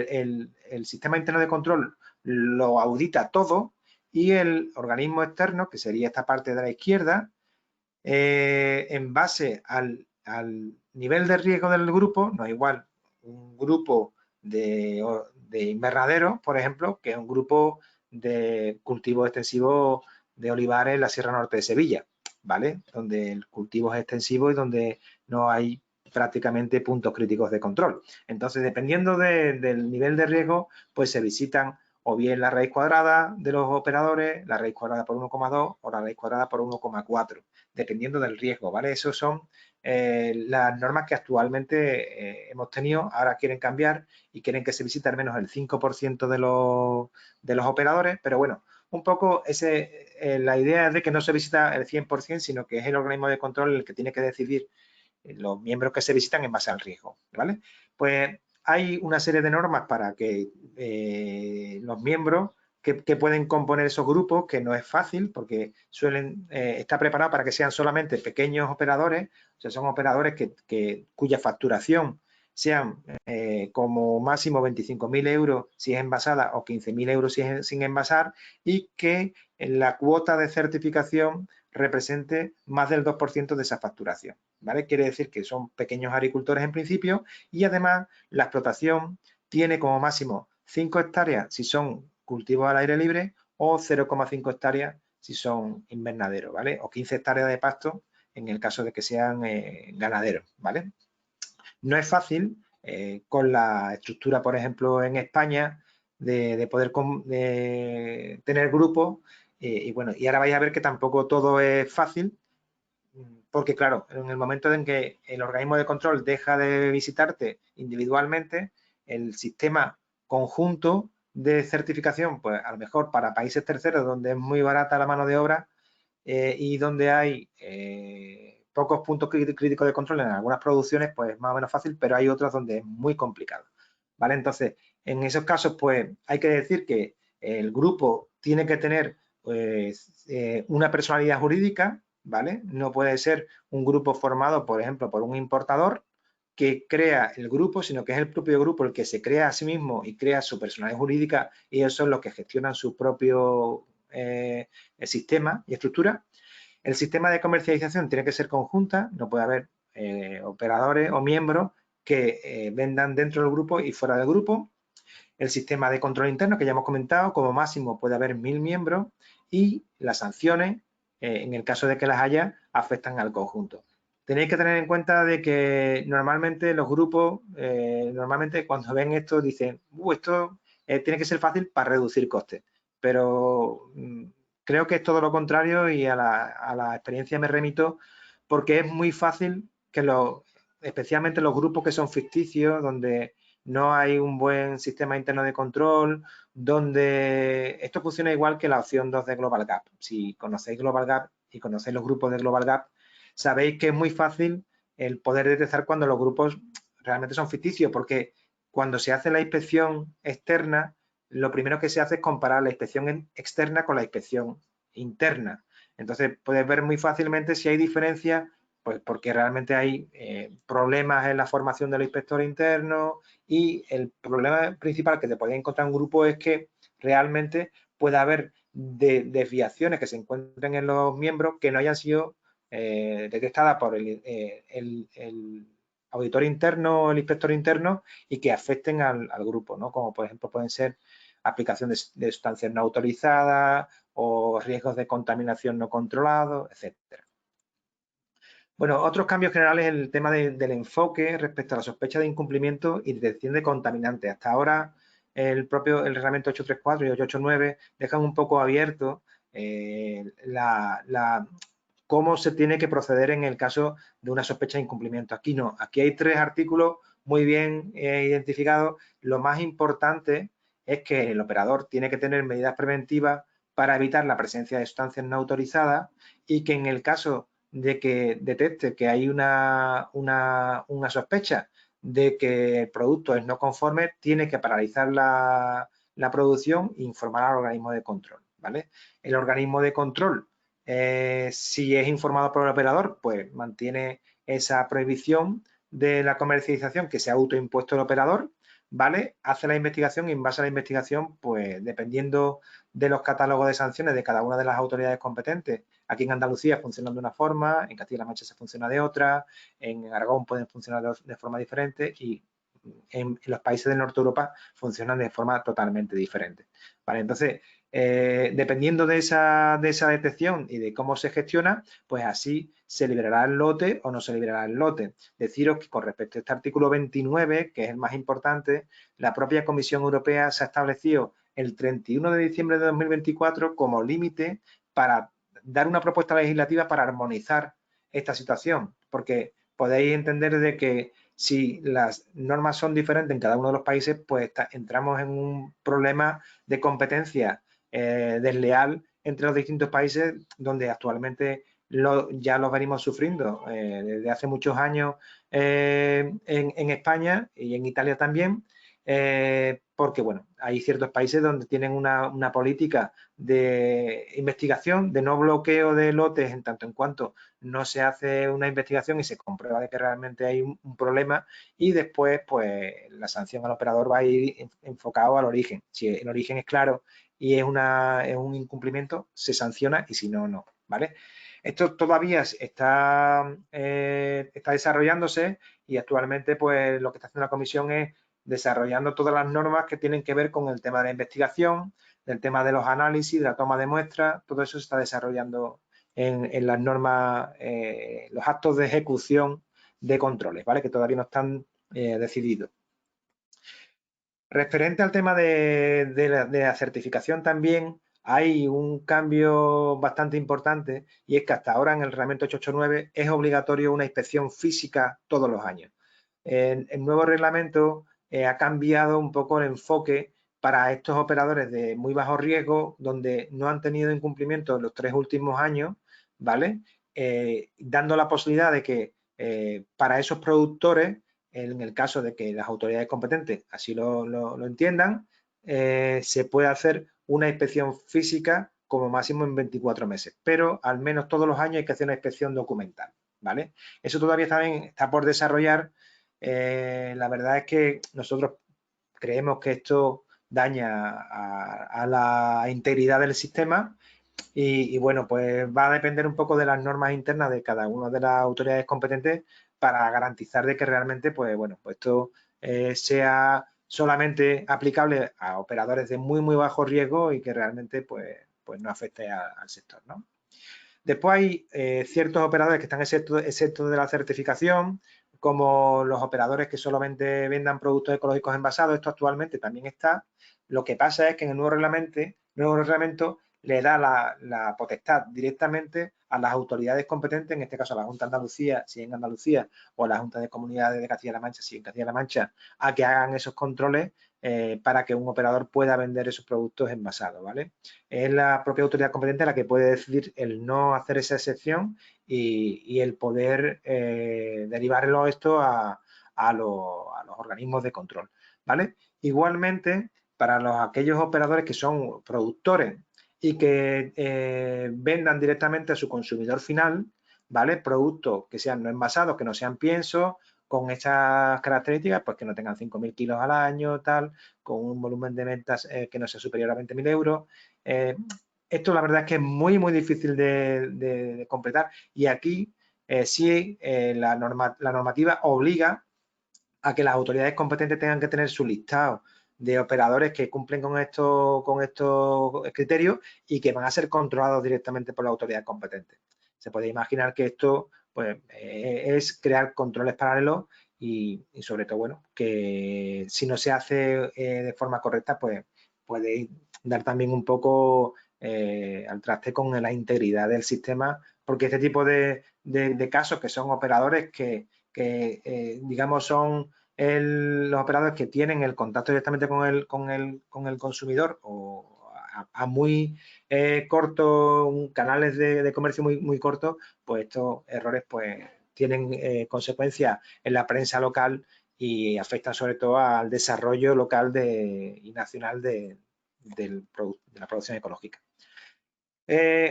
el sistema interno de control lo audita todo y el organismo externo, que sería esta parte de la izquierda, en base al nivel de riesgo del grupo, no es igual un grupo de invernadero, por ejemplo, que un grupo de cultivos extensivos de olivares en la Sierra Norte de Sevilla, ¿vale? Donde el cultivo es extensivo y donde no hay prácticamente puntos críticos de control. Entonces, dependiendo del nivel de riesgo, pues se visitan o bien la raíz cuadrada de los operadores, la raíz cuadrada por 1,2 o la raíz cuadrada por 1,4, dependiendo del riesgo, ¿vale? Esas son las normas que actualmente hemos tenido, ahora quieren cambiar y quieren que se visite al menos el 5% de los operadores, pero bueno, un poco la idea es de que no se visita el 100%, sino que es el organismo de control el que tiene que decidir los miembros que se visitan en base al riesgo, ¿vale? Pues hay una serie de normas para que los miembros que pueden componer esos grupos, que no es fácil porque suelen estar preparados para que sean solamente pequeños operadores, o sea, son operadores cuya facturación sean como máximo 25.000 euros si es envasada o 15.000 euros si es sin envasar y que la cuota de certificación represente más del 2% de esa facturación, ¿vale? Quiere decir que son pequeños agricultores en principio y además la explotación tiene como máximo 5 hectáreas si son cultivos al aire libre o 0,5 hectáreas si son invernaderos, ¿vale? O 15 hectáreas de pasto en el caso de que sean ganaderos, ¿vale? No es fácil con la estructura, por ejemplo, en España, de poder tener grupos. Y bueno, y ahora vais a ver que tampoco todo es fácil, porque claro, en el momento en que el organismo de control deja de visitarte individualmente, el sistema conjunto de certificación, pues a lo mejor para países terceros donde es muy barata la mano de obra y donde hay pocos puntos críticos de control en algunas producciones, pues es más o menos fácil, pero hay otras donde es muy complicado. ¿Vale? Entonces, en esos casos, pues hay que decir que el grupo tiene que tener pues, una personalidad jurídica, ¿vale? No puede ser un grupo formado, por ejemplo, por un importador que crea el grupo, sino que es el propio grupo el que se crea a sí mismo y crea su personalidad jurídica y ellos son los que gestionan su propio sistema y estructura. El sistema de comercialización tiene que ser conjunta, no puede haber operadores o miembros que vendan dentro del grupo y fuera del grupo. El sistema de control interno, que ya hemos comentado, como máximo puede haber 1000 miembros y las sanciones, en el caso de que las haya, afectan al conjunto. Tenéis que tener en cuenta de que normalmente los grupos, normalmente cuando ven esto dicen, esto tiene que ser fácil para reducir costes, pero creo que es todo lo contrario y a la experiencia me remito porque es muy fácil que especialmente los grupos que son ficticios, donde no hay un buen sistema interno de control, donde esto funciona igual que la opción 2 de Global Gap. Si conocéis Global Gap y conocéis los grupos de Global Gap, sabéis que es muy fácil el poder detectar cuando los grupos realmente son ficticios, porque cuando se hace la inspección externa, lo primero que se hace es comparar la inspección externa con la inspección interna. Entonces, puedes ver muy fácilmente si hay diferencias, pues porque realmente hay problemas en la formación del inspector interno y el problema principal que te puede encontrar un grupo es que realmente puede haber desviaciones que se encuentren en los miembros que no hayan sido detectadas por el auditor interno o el inspector interno y que afecten al grupo, ¿no? Como por ejemplo pueden ser aplicación de sustancias no autorizadas o riesgos de contaminación no controlados, etcétera. Bueno, otros cambios generales en el tema del enfoque respecto a la sospecha de incumplimiento y detección de contaminantes. Hasta ahora el reglamento 834 y 889 dejan un poco abierto cómo se tiene que proceder en el caso de una sospecha de incumplimiento. Aquí no, aquí hay 3 artículos muy bien identificados. Lo más importante es que el operador tiene que tener medidas preventivas para evitar la presencia de sustancias no autorizadas y que en el caso de que detecte que hay una sospecha de que el producto es no conforme, tiene que paralizar la producción e informar al organismo de control, ¿vale? El organismo de control, si es informado por el operador, pues mantiene esa prohibición de la comercialización que se ha autoimpuesto el operador, ¿vale? Hace la investigación y en base a la investigación, pues dependiendo de los catálogos de sanciones de cada una de las autoridades competentes, aquí en Andalucía funcionan de una forma, en Castilla-La Mancha se funciona de otra, en Aragón pueden funcionar de forma diferente y en los países del norte de Europa funcionan de forma totalmente diferente. ¿Vale? Entonces, dependiendo de esa detección y de cómo se gestiona, pues así se liberará el lote o no se liberará el lote. Deciros que con respecto a este artículo 29, que es el más importante, la propia Comisión Europea se ha establecido el 31 de diciembre de 2024 como límite para dar una propuesta legislativa para armonizar esta situación, porque podéis entender de que si las normas son diferentes en cada uno de los países, pues entramos en un problema de competencia desleal entre los distintos países donde actualmente ya los venimos sufriendo desde hace muchos años en España y en Italia también, porque bueno, hay ciertos países donde tienen una política de investigación, de no bloqueo de lotes en tanto en cuanto no se hace una investigación y se comprueba de que realmente hay un problema y después pues la sanción al operador va a ir enfocado al origen. Si el origen es claro y es un incumplimiento, se sanciona y si no, no, ¿vale? Esto todavía está desarrollándose y actualmente pues lo que está haciendo la comisión es desarrollando todas las normas que tienen que ver con el tema de la investigación, del tema de los análisis, de la toma de muestras, todo eso se está desarrollando en las normas, los actos de ejecución de controles, ¿vale? Que todavía no están decididos. Referente al tema de la certificación también hay un cambio bastante importante y es que hasta ahora en el reglamento 889 es obligatorio una inspección física todos los años. El nuevo reglamento ha cambiado un poco el enfoque para estos operadores de muy bajo riesgo donde no han tenido incumplimiento en los 3 últimos años, ¿vale? Dando la posibilidad de que para esos productores, en el caso de que las autoridades competentes así lo entiendan, se puede hacer una inspección física como máximo en 24 meses, pero al menos todos los años hay que hacer una inspección documental, ¿vale? Eso todavía también está por desarrollar. La verdad es que nosotros creemos que esto daña a la integridad del sistema y bueno, pues va a depender un poco de las normas internas de cada una de las autoridades competentes para garantizar de que realmente, pues bueno, pues esto sea solamente aplicable a operadores de muy bajo riesgo y que realmente pues no afecte al sector, ¿no? Después hay ciertos operadores que están exentos de la certificación, como los operadores que solamente vendan productos ecológicos envasados. Esto actualmente también está. Lo que pasa es que en el nuevo reglamento le da la potestad directamente a las autoridades competentes, en este caso a la Junta de Andalucía, si en Andalucía, o a la Junta de Comunidades de Castilla-La Mancha, si en Castilla-La Mancha, a que hagan esos controles para que un operador pueda vender esos productos envasados, ¿vale? Es la propia autoridad competente la que puede decidir el no hacer esa excepción y el poder derivarlo esto a los organismos de control, ¿vale? Igualmente, para aquellos operadores que son productores y que vendan directamente a su consumidor final, ¿vale? Productos que sean no envasados, que no sean piensos, con estas características, pues que no tengan 5.000 kilos al año, tal, con un volumen de ventas que no sea superior a 20.000 euros. Esto la verdad es que es muy difícil de completar y aquí sí la normativa obliga a que las autoridades competentes tengan que tener su listado de operadores que cumplen con estos criterios y que van a ser controlados directamente por la autoridad competente. Se puede imaginar que esto pues, es crear controles paralelos y sobre todo, bueno, que si no se hace de forma correcta, pues puede dar también un poco al traste con la integridad del sistema, porque este tipo de casos que son operadores que digamos son los operadores que tienen el contacto directamente con el consumidor o a muy cortos, canales de comercio muy cortos, pues estos errores pues tienen consecuencias en la prensa local y afectan sobre todo al desarrollo local y nacional de la producción ecológica.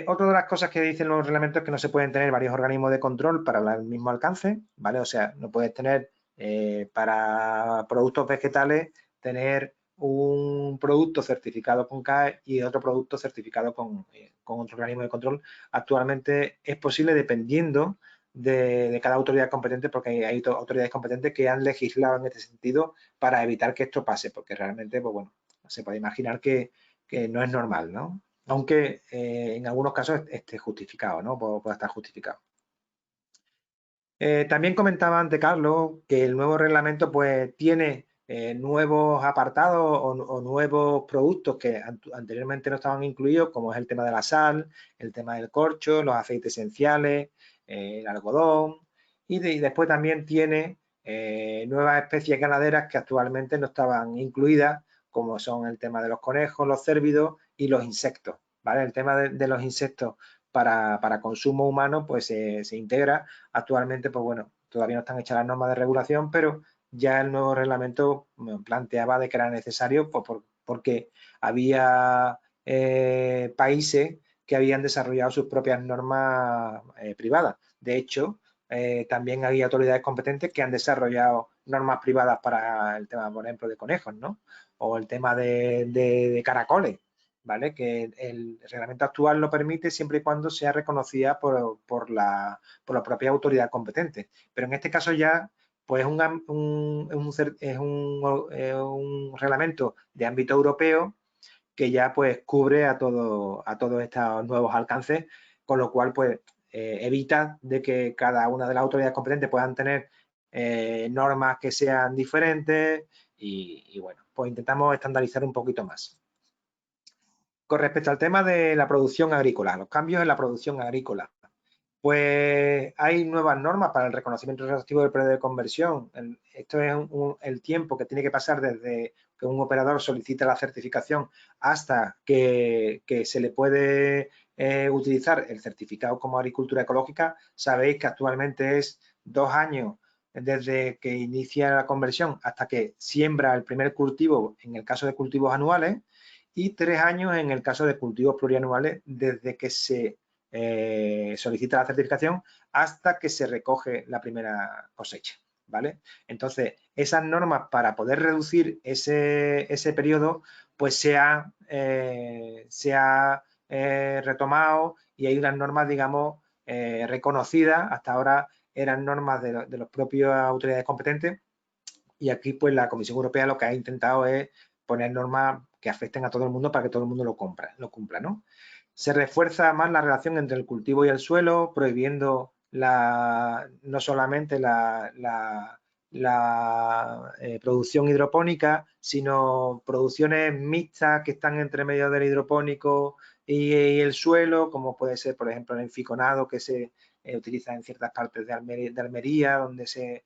Otra de las cosas que dicen los reglamentos es que no se pueden tener varios organismos de control para el mismo alcance, ¿vale? O sea, no puedes tener para productos vegetales tener un producto certificado con CAE y otro producto certificado con otro organismo de control. Actualmente es posible dependiendo de cada autoridad competente, porque hay autoridades competentes que han legislado en este sentido para evitar que esto pase, porque realmente, pues bueno, se puede imaginar que no es normal, ¿no? Aunque en algunos casos esté justificado, ¿no? Puede estar justificado. También comentaba antes Carlos que el nuevo reglamento pues tiene nuevos apartados o nuevos productos que anteriormente no estaban incluidos, como es el tema de la sal, el tema del corcho, los aceites esenciales, el algodón y después también tiene nuevas especies ganaderas que actualmente no estaban incluidas, como son el tema de los conejos, los cérvidos y los insectos, ¿vale? El tema de los insectos para consumo humano pues se integra. Actualmente, pues bueno, todavía no están hechas las normas de regulación, pero ya el nuevo reglamento planteaba de que era necesario pues, porque había países que habían desarrollado sus propias normas privadas. De hecho, también hay autoridades competentes que han desarrollado normas privadas para el tema, por ejemplo, de conejos, ¿no? O el tema de caracoles, ¿vale? Que el reglamento actual lo permite siempre y cuando sea reconocida por la propia autoridad competente. Pero en este caso ya pues es un reglamento de ámbito europeo que ya pues cubre a todos estos nuevos alcances, con lo cual pues evita de que cada una de las autoridades competentes puedan tener normas que sean diferentes y bueno, pues intentamos estandarizar un poquito más. Con respecto al tema de la producción agrícola, los cambios en la producción agrícola, pues hay nuevas normas para el reconocimiento retroactivo del periodo de conversión. Esto es el tiempo que tiene que pasar desde que un operador solicita la certificación hasta que se le puede utilizar el certificado como agricultura ecológica. Sabéis que actualmente es 2 años desde que inicia la conversión hasta que siembra el primer cultivo en el caso de cultivos anuales y 3 años en el caso de cultivos plurianuales desde que se solicita la certificación hasta que se recoge la primera cosecha, ¿vale? Entonces, esas normas para poder reducir ese periodo, pues se ha retomado y hay unas normas, digamos, reconocidas. Hasta ahora eran normas de los propios autoridades competentes y aquí, pues, la Comisión Europea lo que ha intentado es poner normas que afecten a todo el mundo para que todo el mundo lo cumpla, ¿no? Se refuerza más la relación entre el cultivo y el suelo, prohibiendo no solamente la producción hidropónica, sino producciones mixtas que están entre medio del hidropónico y el suelo, como puede ser, por ejemplo, el enficonado que se utiliza en ciertas partes de Almería, donde se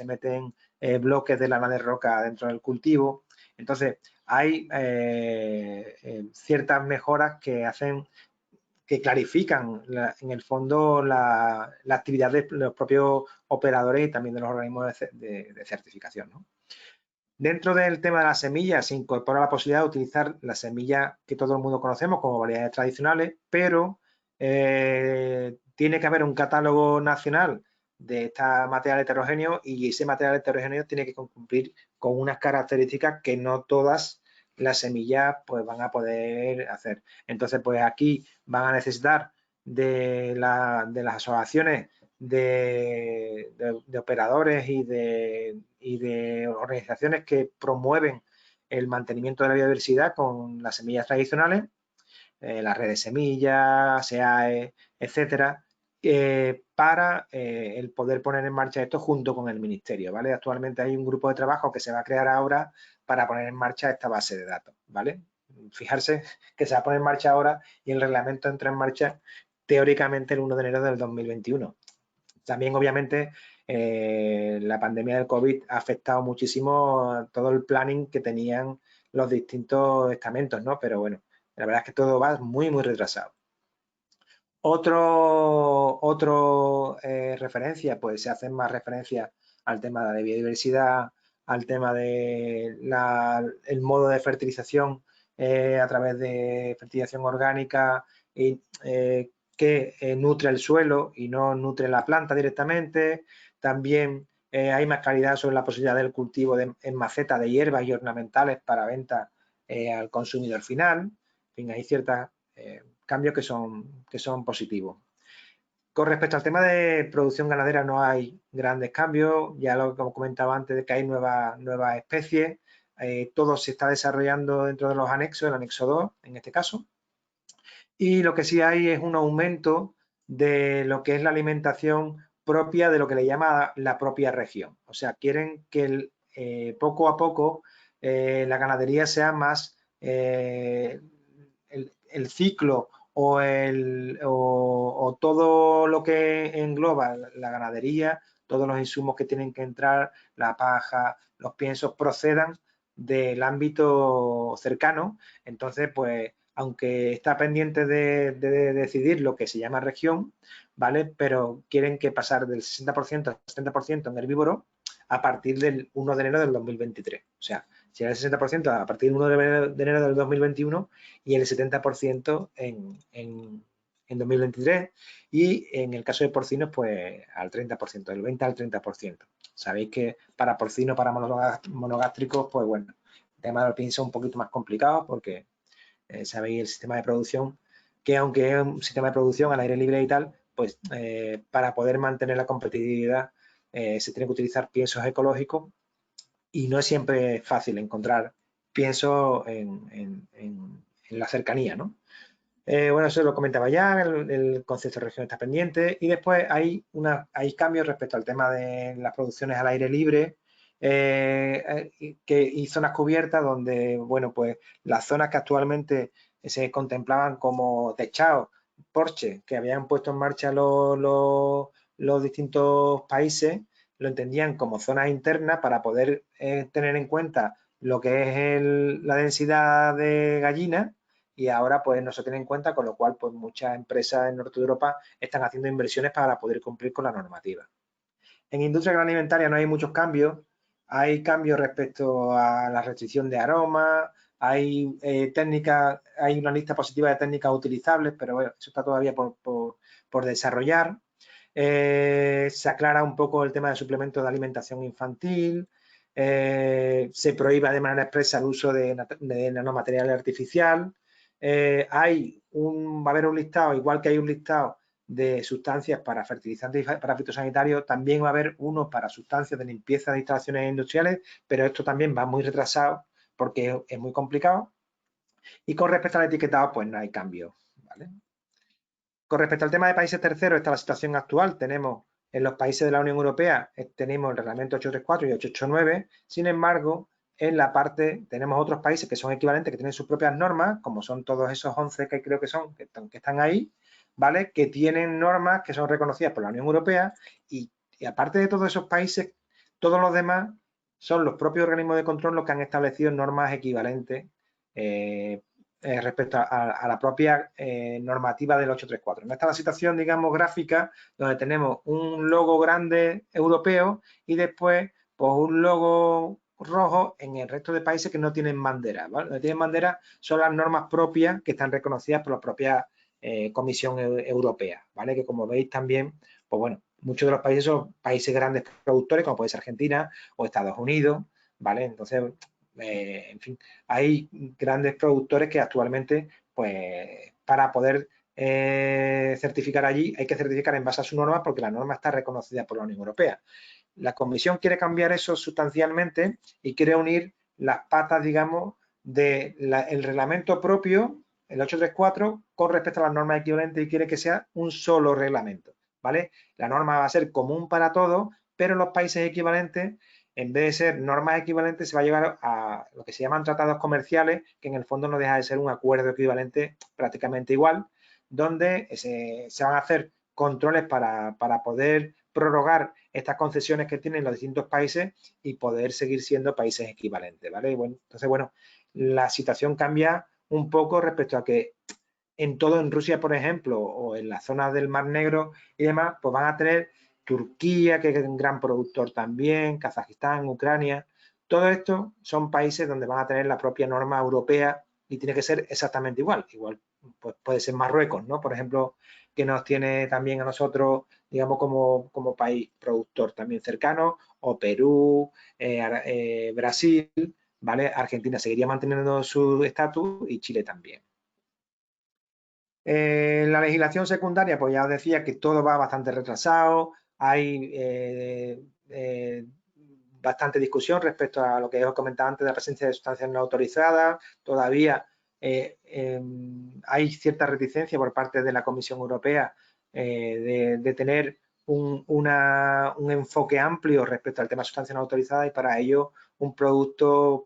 meten bloques de lana de roca dentro del cultivo. Entonces, hay ciertas mejoras que hacen, que clarifican en el fondo la actividad de los propios operadores y también de los organismos de certificación, ¿no? Dentro del tema de las semillas se incorpora la posibilidad de utilizar las semillas que todo el mundo conocemos como variedades tradicionales, pero tiene que haber un catálogo nacional de este material heterogéneo y ese material heterogéneo tiene que cumplir con unas características que no todas las semillas pues van a poder hacer. Entonces, pues aquí van a necesitar de las asociaciones de operadores y de organizaciones que promueven el mantenimiento de la biodiversidad con las semillas tradicionales, la red de semillas, SEAE, etcétera, para el poder poner en marcha esto junto con el Ministerio, ¿vale? Actualmente hay un grupo de trabajo que se va a crear ahora para poner en marcha esta base de datos, ¿vale? Fijarse que se va a poner en marcha ahora y el reglamento entra en marcha teóricamente el 1 de enero del 2021. También, obviamente, la pandemia del COVID ha afectado muchísimo todo el planning que tenían los distintos estamentos, ¿no? Pero bueno, la verdad es que todo va muy, muy retrasado. Otro referencia, pues se hacen más referencias al tema de biodiversidad, al tema de el modo de fertilización a través de fertilización orgánica y que nutre el suelo y no nutre la planta directamente. También hay más claridad sobre la posibilidad del cultivo en maceta de hierbas y ornamentales para venta al consumidor final. En fin, hay ciertos cambios que son positivos. Con respecto al tema de producción ganadera no hay grandes cambios, ya lo que comentaba antes de que hay nuevas especies, todo se está desarrollando dentro de los anexos, el anexo 2 en este caso, y lo que sí hay es un aumento de lo que es la alimentación propia de lo que le llama la propia región. O sea, quieren que poco a poco la ganadería sea más el ciclo o todo lo que engloba la ganadería, todos los insumos que tienen que entrar, la paja, los piensos, procedan del ámbito cercano. Entonces, pues, aunque está pendiente de decidir lo que se llama región, ¿vale? Pero quieren que pasar del 60% al 70% en herbívoro a partir del 1 de enero del 2023. O sea, será el 60% a partir del 1 de enero del 2021 y el 70% en 2023 y en el caso de porcinos pues al 30%, del 20 al 30%. Sabéis que para porcinos, para monogástricos, pues bueno, el tema del pinzo es un poquito más complicado porque sabéis el sistema de producción, que aunque es un sistema de producción al aire libre y tal, pues para poder mantener la competitividad se tiene que utilizar piensos ecológicos y no es siempre fácil encontrar pienso en la cercanía, ¿no? Bueno, eso lo comentaba ya, el concepto de región está pendiente y después hay cambios respecto al tema de las producciones al aire libre y zonas cubiertas donde, bueno, pues las zonas que actualmente se contemplaban como techados, porches, que habían puesto en marcha los distintos países, lo entendían como zonas internas para poder tener en cuenta lo que es la densidad de gallinas, y ahora pues no se tiene en cuenta, con lo cual pues muchas empresas en Norte de Europa están haciendo inversiones para poder cumplir con la normativa. En industria agroalimentaria no hay muchos cambios. Hay cambios respecto a la restricción de aromas, hay técnicas, hay una lista positiva de técnicas utilizables, pero bueno, eso está todavía por desarrollar. Se aclara un poco el tema de suplementos de alimentación infantil, se prohíbe de manera expresa el uso de nanomaterial artificial. Va a haber un listado, igual que hay un listado de sustancias para fertilizantes y para fitosanitarios, también va a haber uno para sustancias de limpieza de instalaciones industriales, pero esto también va muy retrasado porque es muy complicado. Y con respecto al etiquetado, pues no hay cambio, ¿vale? Con respecto al tema de países terceros, esta es la situación actual. Tenemos en los países de la Unión Europea, tenemos el reglamento 834 y 889, sin embargo, en la parte tenemos otros países que son equivalentes, que tienen sus propias normas, como son todos esos 11 que creo que son, que están ahí, ¿vale? Que tienen normas que son reconocidas por la Unión Europea y aparte de todos esos países, todos los demás son los propios organismos de control los que han establecido normas equivalentes respecto a la propia normativa del 834. No está la situación, digamos, gráfica, donde tenemos un logo grande europeo y después pues, un logo rojo en el resto de países que no tienen bandera, ¿vale? Lo que tienen bandera son las normas propias que están reconocidas por la propia Comisión Europea, ¿vale? Que como veis también, pues bueno, muchos de los países son países grandes productores, como puede ser Argentina o Estados Unidos, ¿vale? Entonces, en fin, hay grandes productores que actualmente, pues, para poder certificar allí, hay que certificar en base a su norma porque la norma está reconocida por la Unión Europea. La Comisión quiere cambiar eso sustancialmente y quiere unir las patas, digamos, del reglamento propio, el 834, con respecto a las normas equivalentes y quiere que sea un solo reglamento, ¿vale? La norma va a ser común para todos, pero los países equivalentes, en vez de ser normas equivalentes, se va a llevar a lo que se llaman tratados comerciales, que en el fondo no deja de ser un acuerdo equivalente prácticamente igual, donde se van a hacer controles para poder prorrogar estas concesiones que tienen los distintos países y poder seguir siendo países equivalentes, ¿vale? Bueno, entonces, bueno, la situación cambia un poco respecto a que en Rusia, por ejemplo, o en las zonas del Mar Negro y demás, pues van a tener Turquía, que es un gran productor también, Kazajistán, Ucrania. Todo esto son países donde van a tener la propia norma europea y tiene que ser exactamente igual. Igual pues puede ser Marruecos, ¿no? Por ejemplo, que nos tiene también a nosotros, digamos, como país productor también cercano, o Perú, Brasil, ¿vale? Argentina seguiría manteniendo su estatus y Chile también. La legislación secundaria, pues ya os decía que todo va bastante retrasado, hay bastante discusión respecto a lo que os comentaba antes de la presencia de sustancias no autorizadas, todavía hay cierta reticencia por parte de la Comisión Europea de tener un enfoque amplio respecto al tema de sustancias no autorizadas y para ello un producto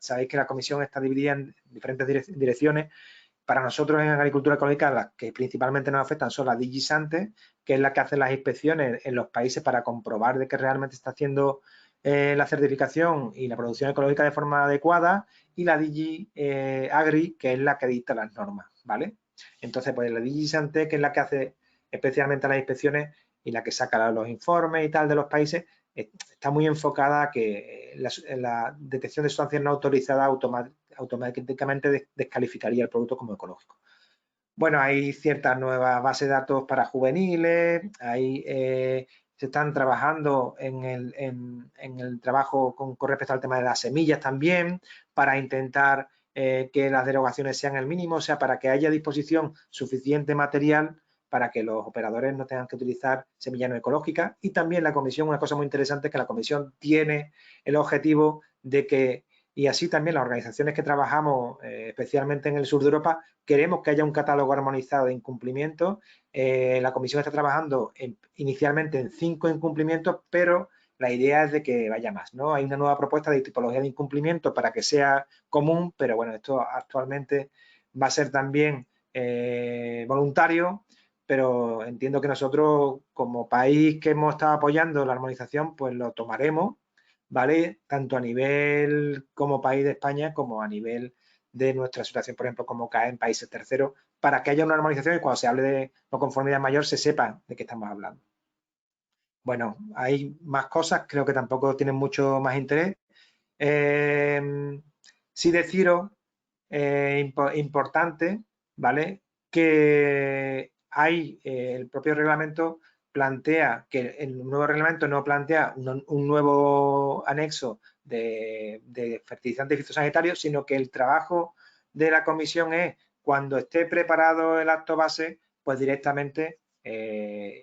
sabéis que la Comisión está dividida en diferentes direcciones. Para nosotros en agricultura ecológica las que principalmente nos afectan son las DG SANTE, que es la que hace las inspecciones en los países para comprobar de que realmente está haciendo la certificación y la producción ecológica de forma adecuada, y la DG Agri, que es la que dicta las normas, ¿vale? Entonces, pues la DG SANTE, que es la que hace especialmente las inspecciones y la que saca los informes y tal de los países, está muy enfocada a que la detección de sustancias no autorizadas automáticamente descalificaría el producto como ecológico. Bueno, hay ciertas nuevas bases de datos para juveniles, se están trabajando en el trabajo con respecto al tema de las semillas también, para intentar que las derogaciones sean el mínimo, o sea, para que haya a disposición suficiente material para que los operadores no tengan que utilizar semillas no ecológicas. Y también la Comisión, una cosa muy interesante, es que la Comisión tiene el objetivo de que, y así también las organizaciones que trabajamos, especialmente en el sur de Europa, queremos que haya un catálogo armonizado de incumplimientos. La Comisión está trabajando inicialmente en 5 incumplimientos, pero la idea es de que vaya más, ¿no? Hay una nueva propuesta de tipología de incumplimiento para que sea común, pero bueno, esto actualmente va a ser también voluntario, pero entiendo que nosotros, como país que hemos estado apoyando la armonización, pues lo tomaremos, ¿vale? Tanto a nivel como país de España, como a nivel de nuestra situación, por ejemplo, como CAE en países terceros, para que haya una armonización y cuando se hable de no conformidad mayor se sepa de qué estamos hablando. Bueno, hay más cosas, creo que tampoco tienen mucho más interés. Sí deciros, importante, ¿vale? Que hay, el propio reglamento plantea, que el nuevo reglamento no plantea un nuevo anexo de fertilizantes fitosanitarios, sino que el trabajo de la comisión es, cuando esté preparado el acto base, pues directamente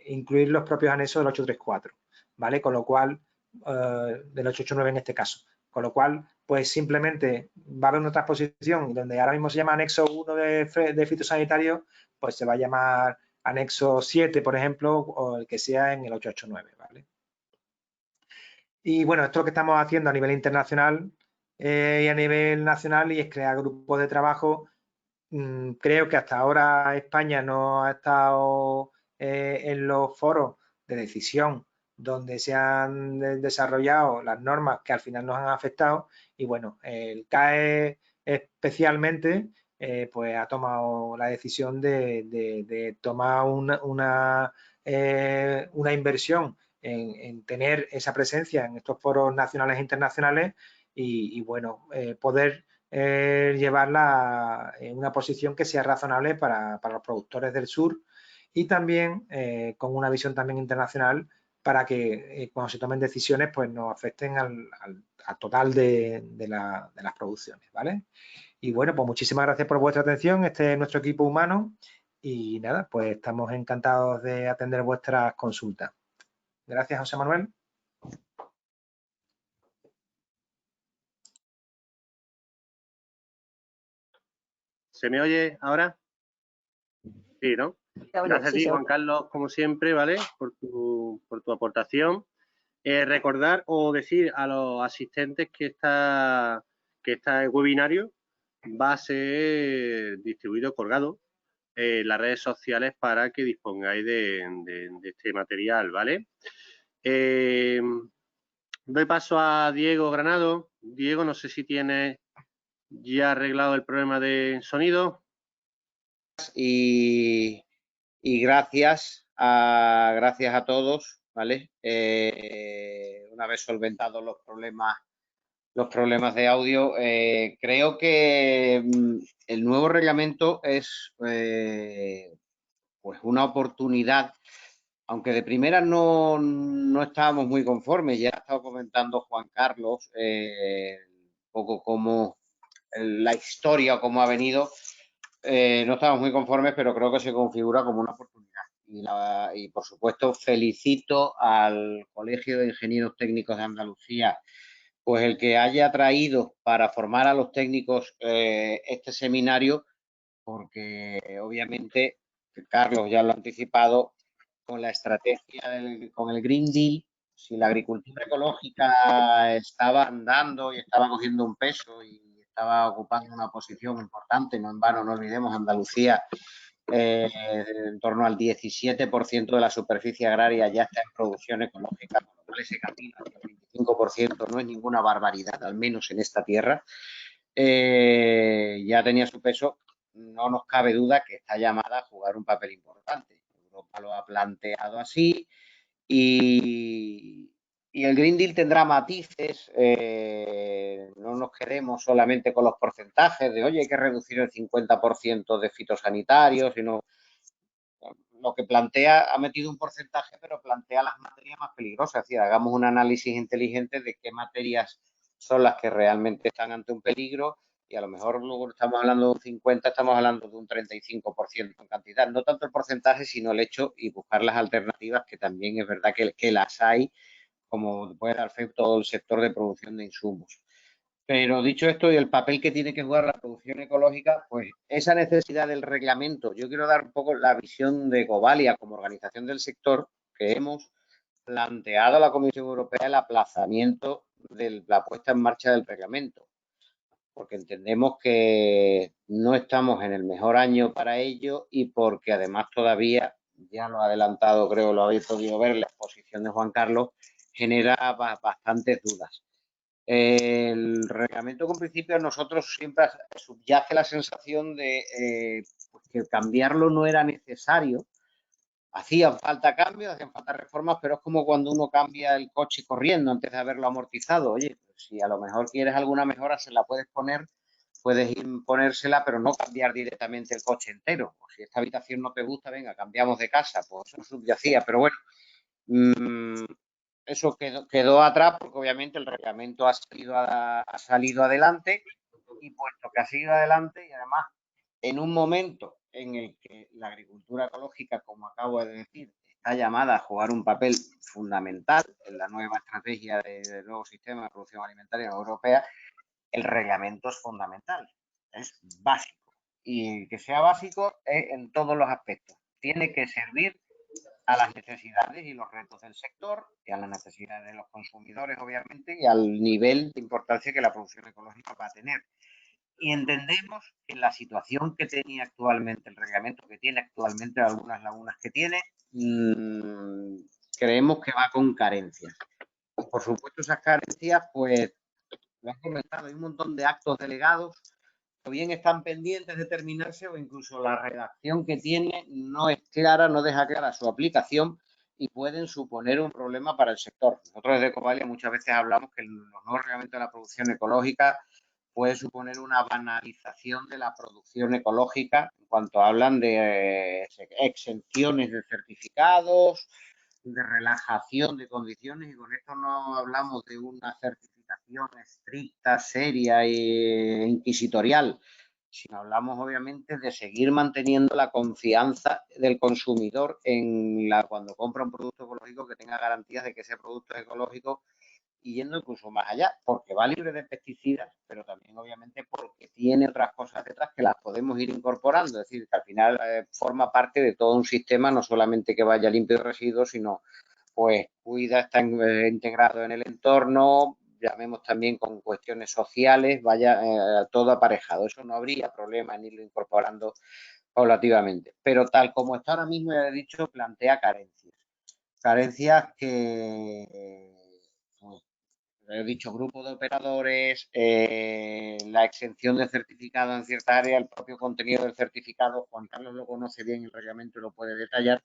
incluir los propios anexos del 834, ¿vale? Con lo cual, del 889 en este caso. Con lo cual, pues simplemente va a haber una transposición donde ahora mismo se llama anexo 1 de fitosanitario, pues se va a llamar anexo 7, por ejemplo, o el que sea en el 889, ¿vale? Y bueno, esto es lo que estamos haciendo a nivel internacional y a nivel nacional, y es crear grupos de trabajo. Creo que hasta ahora España no ha estado en los foros de decisión donde se han desarrollado las normas que al final nos han afectado, y bueno, el CAE especialmente pues ha tomado la decisión de tomar una inversión en tener esa presencia en estos foros nacionales e internacionales y bueno, poder llevarla en una posición que sea razonable para los productores del sur y también con una visión también internacional para que cuando se tomen decisiones pues no afecten al total de las producciones, ¿vale? Y bueno, pues muchísimas gracias por vuestra atención. Este es nuestro equipo humano y nada, pues estamos encantados de atender vuestras consultas. Gracias, José Manuel. ¿Se me oye ahora? Sí, ¿no? Gracias a ti, Juan Carlos, como siempre, ¿vale? Por tu aportación. Recordar o decir a los asistentes que este webinario va a ser distribuido, colgado en las redes sociales para que dispongáis de este material, ¿vale? Doy paso a Diego Granado. Diego, no sé si tienes ya arreglado el problema de sonido. Y gracias a todos, ¿vale? Una vez solventados los problemas de audio, creo que el nuevo reglamento es pues una oportunidad, aunque de primera no estábamos muy conformes. Ya ha estado comentando Juan Carlos un poco cómo la historia o cómo ha venido. No estamos muy conformes, pero creo que se configura como una oportunidad. Y por supuesto, felicito al Colegio de Ingenieros Técnicos de Andalucía, pues el que haya traído para formar a los técnicos este seminario, porque obviamente, Carlos ya lo ha anticipado, con la estrategia, con el Green Deal, si la agricultura ecológica estaba andando y estaba cogiendo un peso y estaba ocupando una posición importante, no en vano, no olvidemos, Andalucía, en torno al 17% de la superficie agraria ya está en producción ecológica, con lo cual ese camino hacia el 25% no es ninguna barbaridad, al menos en esta tierra. Ya tenía su peso, no nos cabe duda que está llamada a jugar un papel importante. Europa lo ha planteado así y el Green Deal tendrá matices. No nos quedemos solamente con los porcentajes de, oye, hay que reducir el 50% de fitosanitarios, sino lo que plantea, ha metido un porcentaje, pero plantea las materias más peligrosas. Es decir, hagamos un análisis inteligente de qué materias son las que realmente están ante un peligro y a lo mejor luego estamos hablando de un 50, estamos hablando de un 35% en cantidad. No tanto el porcentaje, sino el hecho y buscar las alternativas, que también es verdad que las hay, como puede dar fe todo el sector de producción de insumos. Pero dicho esto, y el papel que tiene que jugar la producción ecológica, pues esa necesidad del reglamento. Yo quiero dar un poco la visión de Govalia como organización del sector, que hemos planteado a la Comisión Europea el aplazamiento de la puesta en marcha del reglamento, porque entendemos que no estamos en el mejor año para ello y porque además todavía, ya lo ha adelantado, creo lo habéis podido ver, la exposición de Juan Carlos, genera bastantes dudas. El reglamento, con principio, a nosotros siempre subyace la sensación de pues que cambiarlo no era necesario. Hacían falta cambios, hacían falta reformas, pero es como cuando uno cambia el coche corriendo antes de haberlo amortizado. Oye, pues si a lo mejor quieres alguna mejora, se la puedes poner, puedes imponérsela, pero no cambiar directamente el coche entero. O si esta habitación no te gusta, venga, cambiamos de casa. Pues eso subyacía, pero bueno, eso quedó atrás porque obviamente el reglamento ha salido adelante y puesto que ha salido adelante y además en un momento en el que la agricultura ecológica, como acabo de decir, está llamada a jugar un papel fundamental en la nueva estrategia del nuevo sistema de producción alimentaria europea, el reglamento es fundamental, es básico. Y que sea básico en todos los aspectos. Tiene que servir a las necesidades y los retos del sector y a las necesidades de los consumidores, obviamente, y al nivel de importancia que la producción ecológica va a tener. Y entendemos que la situación que tenía actualmente, el reglamento que tiene actualmente, algunas lagunas que tiene, creemos que va con carencias. Por supuesto, esas carencias, pues, lo han comentado, hay un montón de actos delegados o bien están pendientes de terminarse o incluso la redacción que tiene no es clara, no deja clara su aplicación y pueden suponer un problema para el sector. Nosotros desde Ecovalia muchas veces hablamos que los nuevos reglamentos de la producción ecológica puede suponer una banalización de la producción ecológica en cuanto hablan de exenciones de certificados, de relajación de condiciones, y con esto no hablamos de una certificación estricta, seria e inquisitorial, sino hablamos obviamente de seguir manteniendo la confianza del consumidor en cuando compra un producto ecológico, que tenga garantías de que ese producto es ecológico, y yendo incluso más allá, porque va libre de pesticidas, pero también obviamente porque tiene otras cosas detrás que las podemos ir incorporando, es decir, que al final forma parte de todo un sistema, no solamente que vaya limpio de residuos, sino pues cuida, está integrado en el entorno, llamemos también con cuestiones sociales, vaya todo aparejado. Eso no habría problema en irlo incorporando paulativamente, pero tal como está ahora mismo, ya he dicho, plantea carencias que he dicho, grupo de operadores, la exención de certificado en cierta área, el propio contenido del certificado. Juan Carlos lo conoce bien, el reglamento lo puede detallar.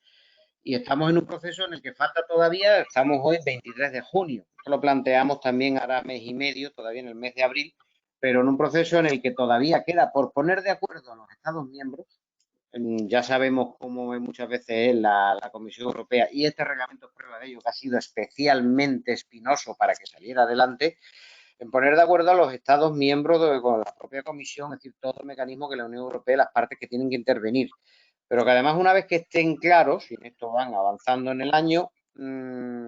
Y estamos en un proceso en el que falta todavía, estamos hoy 23 de junio. Esto lo planteamos también ahora mes y medio, todavía en el mes de abril, pero en un proceso en el que todavía queda por poner de acuerdo a los Estados miembros. Ya sabemos cómo muchas veces es la Comisión Europea, y este reglamento es prueba de ello, que ha sido especialmente espinoso para que saliera adelante, en poner de acuerdo a los Estados miembros con la propia Comisión, es decir, todo el mecanismo que la Unión Europea, las partes que tienen que intervenir. Pero que además, una vez que estén claros, y en esto van avanzando en el año,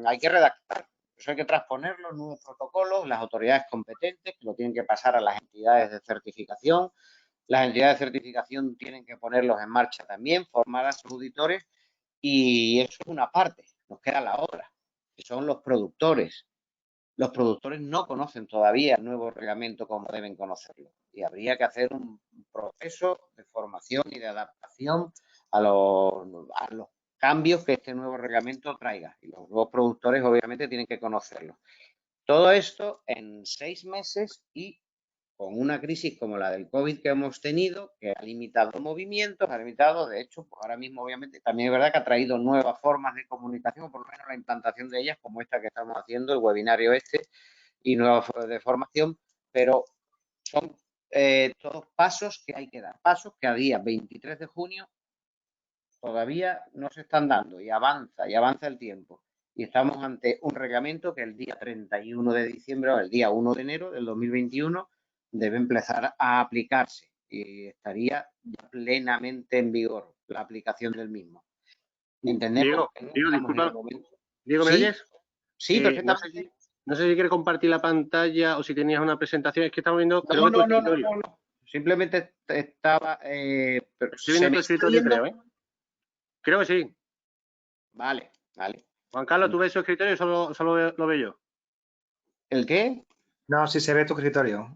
hay que redactar. Eso hay que transponerlo en nuevos protocolos, las autoridades competentes, que lo tienen que pasar a las entidades de certificación. Las entidades de certificación tienen que ponerlos en marcha también, formar a sus auditores, y eso es una parte. Nos queda la otra, que son los productores. Los productores no conocen todavía el nuevo reglamento como deben conocerlo, y habría que hacer un proceso de formación y de adaptación a los cambios que este nuevo reglamento traiga, y los nuevos productores obviamente tienen que conocerlo. Todo esto en 6 meses y con una crisis como la del COVID que hemos tenido, que ha limitado movimientos, ha limitado, de hecho, pues ahora mismo obviamente también es verdad que ha traído nuevas formas de comunicación, o por lo menos la implantación de ellas, como esta que estamos haciendo, el webinario y nuevas formas de formación, pero son todos pasos que hay que dar, pasos que a día 23 de junio todavía no se están dando, y avanza el tiempo. Y estamos ante un reglamento que el día 31 de diciembre o el día 1 de enero del 2021 debe empezar a aplicarse, y estaría ya plenamente en vigor la aplicación del mismo. Entendemos que no Diego, estamos disculpa. en el momento. Diego, ¿me ¿Sí? oyes? Sí, perfectamente. No sé si quieres compartir la pantalla o si tenías una presentación. Es que estamos viendo... No. Simplemente estaba... Estoy viendo tu escritorio, creo, ¿eh? Creo que sí. Vale. Juan Carlos, ¿tú ves su escritorio o solo lo veo yo? ¿El qué? No, si se ve tu escritorio.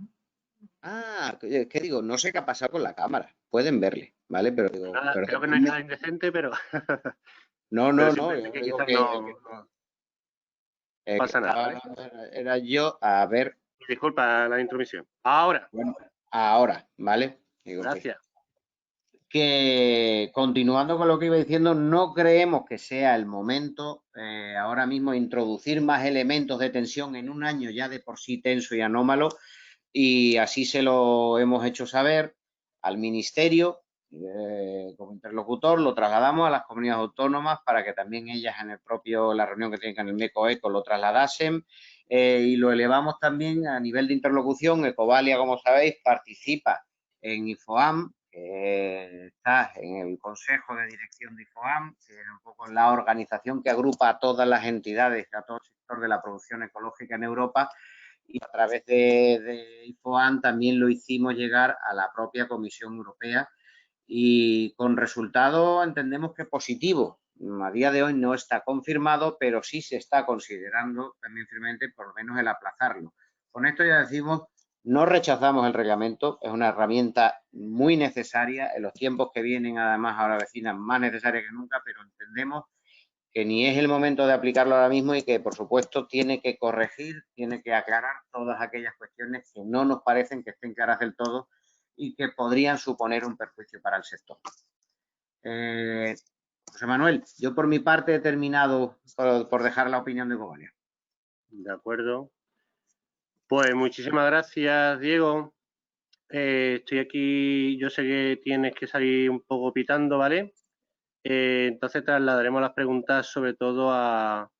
Ah, ¿qué digo? No sé qué ha pasado con la cámara. Pueden verle, ¿vale? Pero digo, Nada, pero creo que no es nada indecente, pero, no, pero no, no. simplemente Yo que digo quizás que no el que pasa nada, estaba ¿vale? hablando era yo. A ver, Disculpa la intromisión. Ahora, bueno, ahora, ¿vale? Digo gracias. que continuando con lo que iba diciendo, no creemos que sea el momento ahora mismo de introducir más elementos de tensión en un año ya de por sí tenso y anómalo, y así se lo hemos hecho saber al Ministerio como interlocutor, lo trasladamos a las comunidades autónomas para que también ellas en la reunión que tienen con el MECOECO lo trasladasen, y lo elevamos también a nivel de interlocución. Ecovalia, como sabéis, participa en IFOAM, que está en el Consejo de Dirección de IFOAM, que es un poco la organización que agrupa a todas las entidades, a todo el sector de la producción ecológica en Europa, y a través de IFOAM también lo hicimos llegar a la propia Comisión Europea, y con resultado entendemos que positivo. A día de hoy no está confirmado, pero sí se está considerando también firmemente por lo menos el aplazarlo. Con esto ya decimos, no rechazamos el reglamento, es una herramienta muy necesaria en los tiempos que vienen, además ahora vecinas, más necesaria que nunca, pero entendemos que ni es el momento de aplicarlo ahora mismo y que, por supuesto, tiene que corregir, tiene que aclarar todas aquellas cuestiones que no nos parecen que estén claras del todo y que podrían suponer un perjuicio para el sector. José Manuel, yo por mi parte he terminado por dejar la opinión de Ecovalia. De acuerdo. Pues muchísimas gracias, Diego. Estoy aquí, yo sé que tienes que salir un poco pitando, ¿vale? Entonces trasladaremos las preguntas sobre todo a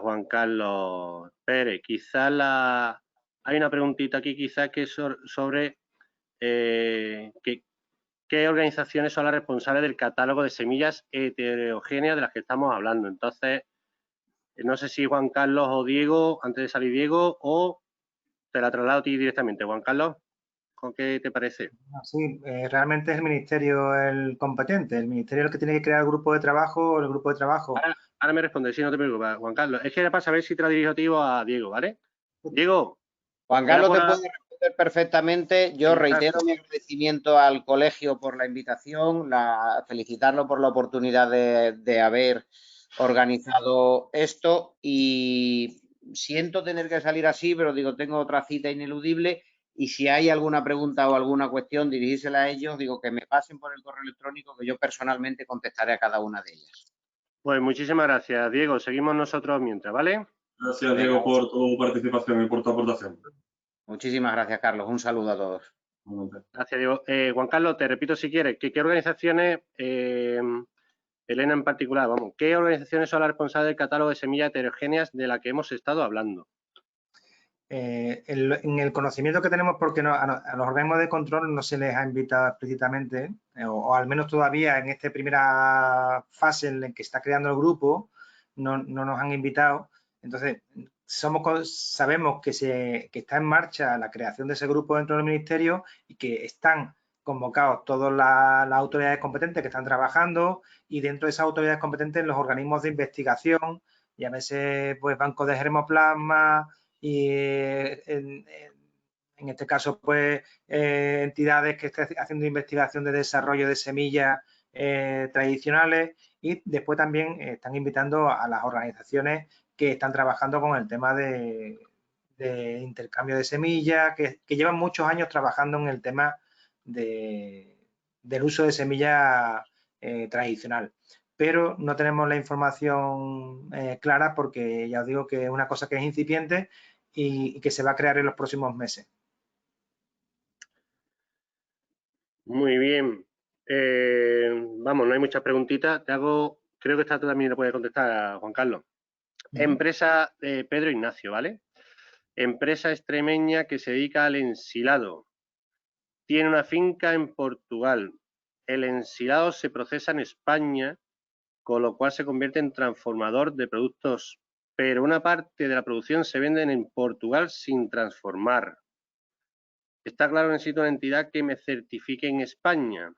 Juan Carlos Pérez. Hay una preguntita aquí quizás que es sobre qué organizaciones son las responsables del catálogo de semillas heterogéneas de las que estamos hablando. Entonces, no sé si Juan Carlos o Diego, antes de salir Diego, o te la traslado a ti directamente. Juan Carlos, ¿con qué te parece? Sí, realmente es el ministerio el competente. El ministerio es el que tiene que crear el grupo de trabajo. El grupo de trabajo. Ahora me respondes, sí, no te preocupes, Juan Carlos. Es que era para saber si te la dirijo a ti o a Diego, ¿vale? Diego, Juan era Carlos por... te puede responder perfectamente. Yo reitero mi agradecimiento al colegio por la invitación, felicitarlo por la oportunidad de haber organizado esto, y siento tener que salir así, pero digo, tengo otra cita ineludible, y si hay alguna pregunta o alguna cuestión, dirigírsela a ellos, digo que me pasen por el correo electrónico, que yo personalmente contestaré a cada una de ellas. Pues muchísimas gracias, Diego. Seguimos nosotros mientras, ¿vale? Gracias, Diego, por tu participación y por tu aportación. Muchísimas gracias, Carlos. Un saludo a todos. Gracias, Diego. Juan Carlos, te repito si quieres, ¿qué organizaciones, Elena en particular, vamos, qué organizaciones son las responsables del catálogo de semillas heterogéneas de la que hemos estado hablando? En el conocimiento que tenemos, porque a los organismos de control no se les ha invitado explícitamente, o al menos todavía en esta primera fase en la que está creando el grupo, no nos han invitado. Entonces, sabemos que está en marcha la creación de ese grupo dentro del ministerio y que están convocados todas las autoridades competentes que están trabajando, y dentro de esas autoridades competentes los organismos de investigación, llámese pues Banco de Germoplasma, y en este caso pues entidades que estén haciendo investigación de desarrollo de semillas tradicionales, y después también están invitando a las organizaciones que están trabajando con el tema de intercambio de semillas, que llevan muchos años trabajando en el tema del uso de semillas tradicional. Pero no tenemos la información clara, porque ya os digo que es una cosa que es incipiente y que se va a crear en los próximos meses. Muy bien. Vamos, no hay muchas preguntitas. Te hago, creo que esta también lo puede contestar Juan Carlos. Empresa Pedro Ignacio, ¿vale? Empresa extremeña que se dedica al ensilado. Tiene una finca en Portugal. El ensilado se procesa en España, con lo cual se convierte en transformador de productos, pero una parte de la producción se vende en Portugal sin transformar. Está claro, necesito una entidad que me certifique en España.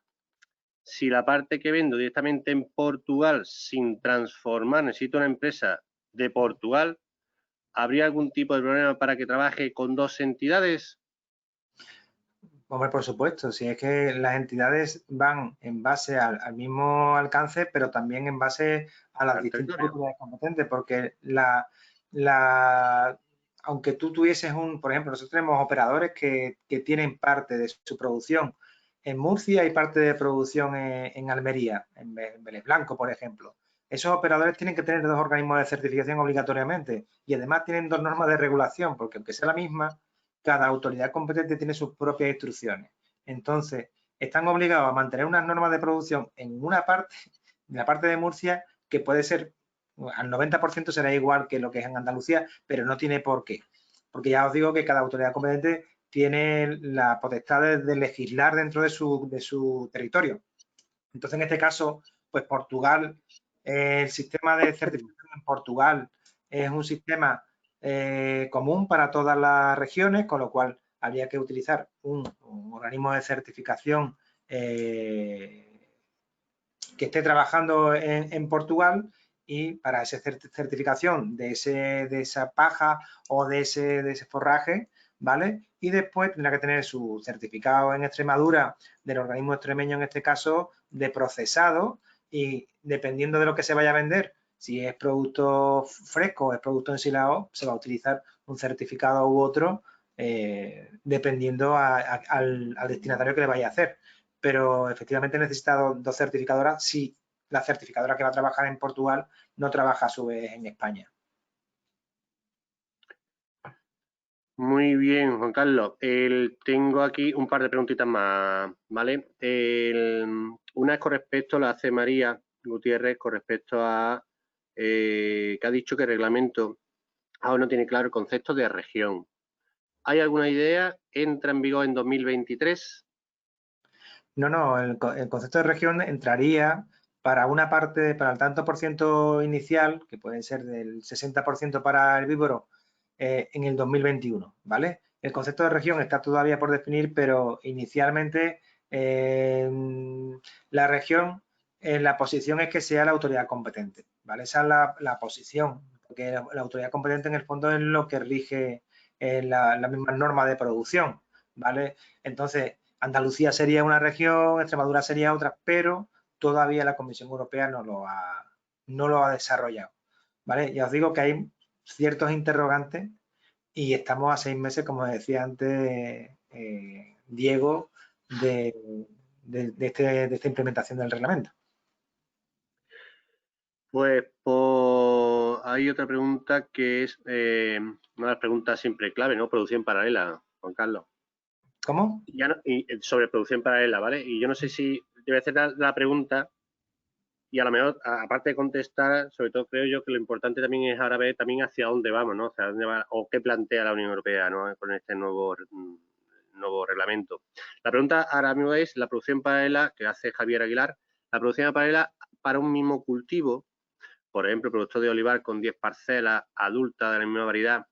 si la parte que vendo directamente en Portugal sin transformar, necesito una empresa de Portugal, ¿habría algún tipo de problema para que trabaje con dos entidades? Hombre, por supuesto, si es que las entidades van en base al mismo alcance, pero también en base a las distintas autoridades competentes, porque aunque tú tuvieses por ejemplo, nosotros tenemos operadores que tienen parte de su producción en Murcia y parte de producción en Almería, en Vélez Blanco, por ejemplo. Esos operadores tienen que tener dos organismos de certificación obligatoriamente y además tienen dos normas de regulación, porque aunque sea la misma, cada autoridad competente tiene sus propias instrucciones. Entonces, están obligados a mantener unas normas de producción en una parte, en la parte de Murcia, que puede ser, al 90% será igual que lo que es en Andalucía, pero no tiene por qué. Porque ya os digo que cada autoridad competente tiene la potestad de legislar dentro de su territorio. Entonces, en este caso, pues Portugal, el sistema de certificación en Portugal es un sistema común para todas las regiones, con lo cual habría que utilizar un organismo de certificación que esté trabajando en Portugal, y para esa certificación de esa paja o de ese forraje, ¿vale? Y después tendrá que tener su certificado en Extremadura del organismo extremeño, en este caso, de procesado, y dependiendo de lo que se vaya a vender, si es producto fresco o es producto ensilado, se va a utilizar un certificado u otro dependiendo al destinatario que le vaya a hacer. Pero efectivamente necesita dos certificadoras si la certificadora que va a trabajar en Portugal no trabaja a su vez en España. Muy bien, Juan Carlos. Tengo aquí un par de preguntitas más, ¿vale? Una es con respecto, la hace María Gutiérrez, con respecto a que ha dicho que el reglamento aún no tiene claro el concepto de región. ¿Hay alguna idea? ¿Entra en vigor en 2023? No, el concepto de región entraría para una parte, para el tanto por ciento inicial, que puede ser del 60% para herbívoro, en el 2021, ¿vale? El concepto de región está todavía por definir, pero inicialmente la región, la posición es que sea la autoridad competente, ¿vale? Esa es la posición, porque la autoridad competente en el fondo es lo que rige la misma norma de producción, ¿vale? Entonces, Andalucía sería una región, Extremadura sería otra, pero todavía la Comisión Europea no lo ha desarrollado, ¿vale? Ya os digo que hay ciertos interrogantes y estamos a 6 meses, como decía antes Diego, de esta implementación del reglamento. Pues hay otra pregunta que es una de las preguntas siempre clave, ¿no? Producción paralela, Juan Carlos. ¿Cómo? Y sobre producción paralela, ¿vale? Y yo no sé si debe hacer la pregunta y a lo mejor, aparte de contestar, sobre todo creo yo que lo importante también es ahora ver también hacia dónde vamos, ¿no? Hacia dónde va, o qué plantea la Unión Europea, ¿no? Con este nuevo reglamento. La pregunta ahora mismo es la producción paralela que hace Javier Aguilar, la producción paralela para un mismo cultivo, por ejemplo, productor de olivar con 10 parcelas adultas de la misma variedad,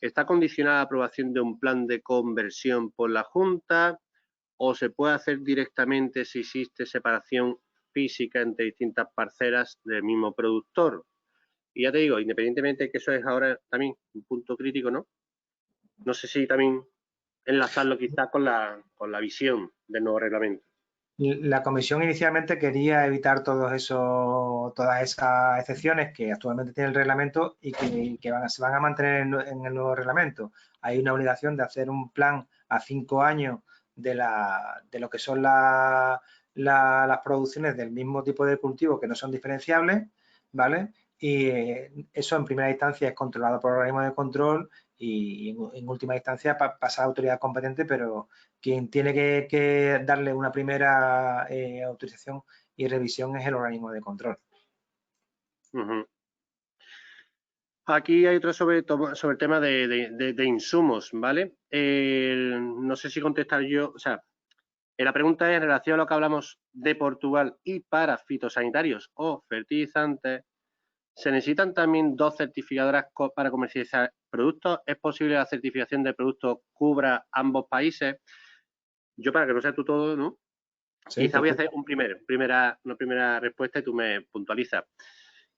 ¿está condicionada a la aprobación de un plan de conversión por la Junta o se puede hacer directamente si existe separación física entre distintas parcelas del mismo productor? Y ya te digo, independientemente de que eso es ahora también un punto crítico, ¿no? No sé si también enlazarlo quizás con la visión del nuevo reglamento. La comisión inicialmente quería evitar todas esas excepciones que actualmente tiene el reglamento y que se van a mantener en el nuevo reglamento. Hay una obligación de hacer un plan a 5 años de lo que son las producciones del mismo tipo de cultivo que no son diferenciables, ¿vale? Y eso en primera instancia es controlado por el organismo de control y en última instancia pasa a la autoridad competente, pero quien tiene que darle una primera autorización y revisión es el organismo de control. Aquí hay otro sobre el tema de insumos, ¿vale? No sé si contestar yo, o sea, la pregunta es en relación a lo que hablamos de Portugal y para fitosanitarios o fertilizantes, ¿se necesitan también dos certificadoras para comercializar productos? ¿Es posible que la certificación de productos cubra ambos países? Yo, para que no sea tú todo, ¿no? Sí, Quizá voy a hacer una primera respuesta y tú me puntualizas.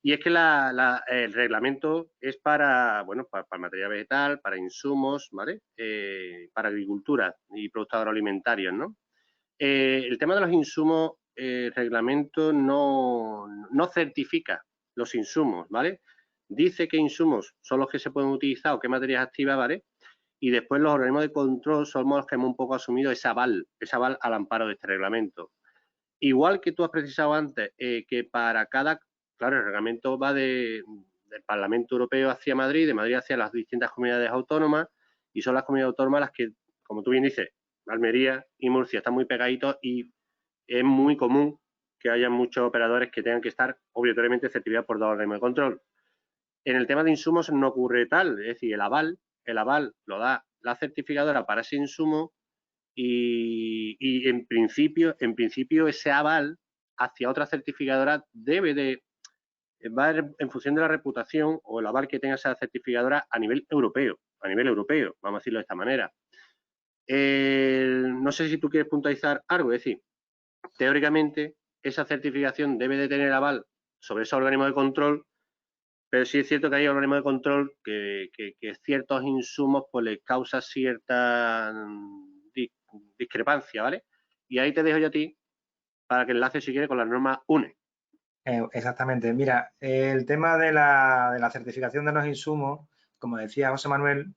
Y es que el reglamento es para, bueno, para materia vegetal, para insumos, ¿vale? Para agricultura y productos agroalimentarios, ¿no? El tema de los insumos, el reglamento no certifica los insumos, ¿vale? Dice qué insumos son los que se pueden utilizar o qué materias activas, ¿vale? Y después los organismos de control somos los que hemos un poco asumido ese aval al amparo de este reglamento. Igual que tú has precisado antes, que para cada, claro, el reglamento va del Parlamento Europeo hacia Madrid, de Madrid hacia las distintas comunidades autónomas, y son las comunidades autónomas las que, como tú bien dices, Almería y Murcia están muy pegaditos y es muy común que haya muchos operadores que tengan que estar obligatoriamente certificados por dos organismos de control. En el tema de insumos no ocurre tal, es decir, el aval lo da la certificadora para ese insumo y en principio ese aval hacia otra certificadora va en función de la reputación o el aval que tenga esa certificadora a nivel europeo, vamos a decirlo de esta manera. No sé si tú quieres puntualizar algo, es decir, teóricamente esa certificación debe de tener aval sobre ese organismo de control, pero sí es cierto que hay organismos de control que ciertos insumos pues les causa cierta discrepancia, ¿vale? Y ahí te dejo yo a ti para que enlaces si quieres con la norma UNE. Exactamente. Mira, el tema de la certificación de los insumos, como decía José Manuel,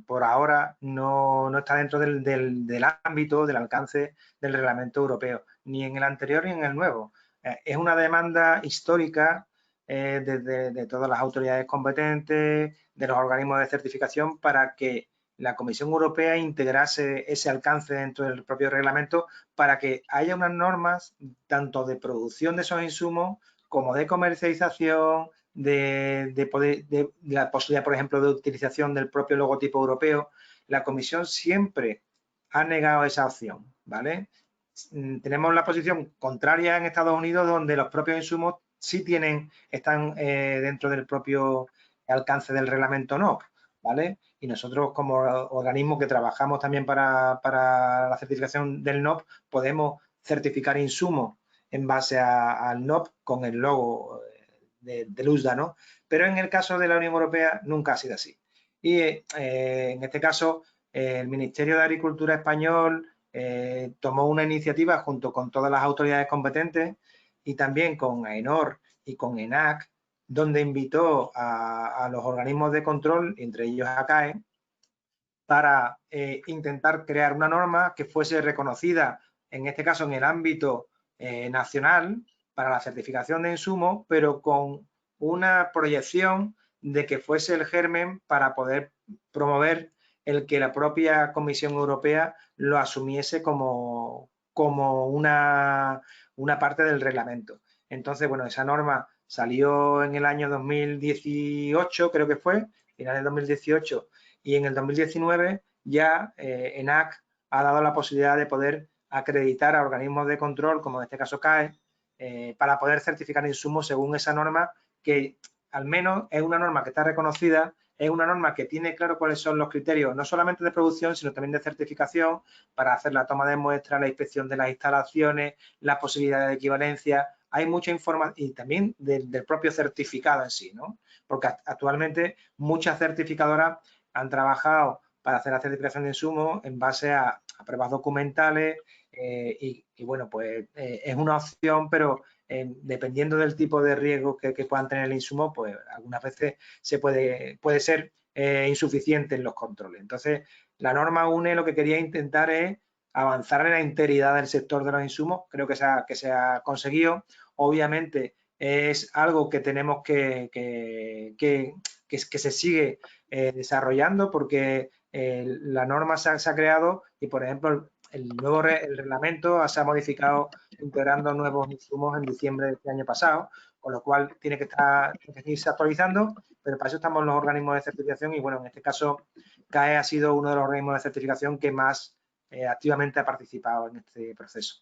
por ahora no está dentro del ámbito, del alcance del reglamento europeo, ni en el anterior ni en el nuevo. Es una demanda histórica de todas las autoridades competentes, de los organismos de certificación, para que la Comisión Europea integrase ese alcance dentro del propio reglamento para que haya unas normas tanto de producción de esos insumos como de comercialización, de la posibilidad, por ejemplo, de utilización del propio logotipo europeo. La Comisión siempre ha negado esa opción, ¿vale? Tenemos la posición contraria en Estados Unidos, donde los propios insumos sí están dentro del propio alcance del reglamento NOP, ¿vale? Y nosotros, como organismo que trabajamos también para la certificación del NOP, podemos certificar insumos en base al NOP con el logo del USDA, ¿no? Pero en el caso de la Unión Europea nunca ha sido así. Y en este caso, el Ministerio de Agricultura español tomó una iniciativa junto con todas las autoridades competentes y también con AENOR y con ENAC, donde invitó a los organismos de control, entre ellos a CAE, para intentar crear una norma que fuese reconocida, en este caso en el ámbito nacional, para la certificación de insumos, pero con una proyección de que fuese el germen para poder promover el que la propia Comisión Europea lo asumiese como una parte del reglamento. Entonces, bueno, esa norma salió en el año 2018, creo que fue, final del 2018, y en el 2019 ya ENAC ha dado la posibilidad de poder acreditar a organismos de control, como en este caso CAE, para poder certificar insumos según esa norma, que al menos es una norma que está reconocida, es una norma que tiene claro cuáles son los criterios, no solamente de producción, sino también de certificación, para hacer la toma de muestras, la inspección de las instalaciones, las posibilidades de equivalencia. Hay mucha información y también del propio certificado en sí, ¿no? Porque actualmente muchas certificadoras han trabajado para hacer la certificación de insumos en base a pruebas documentales y bueno, pues es una opción, pero dependiendo del tipo de riesgo que puedan tener el insumo, pues algunas veces puede ser insuficiente en los controles. Entonces, la norma UNE lo que quería intentar es avanzar en la integridad del sector de los insumos. Creo que se ha conseguido. Obviamente, es algo que tenemos que se sigue desarrollando porque la norma se ha creado y, por ejemplo, el reglamento se ha modificado integrando nuevos insumos en diciembre de este año pasado, con lo cual tiene que irse actualizando, pero para eso estamos los organismos de certificación y, bueno, en este caso CAE ha sido uno de los organismos de certificación que más activamente ha participado en este proceso.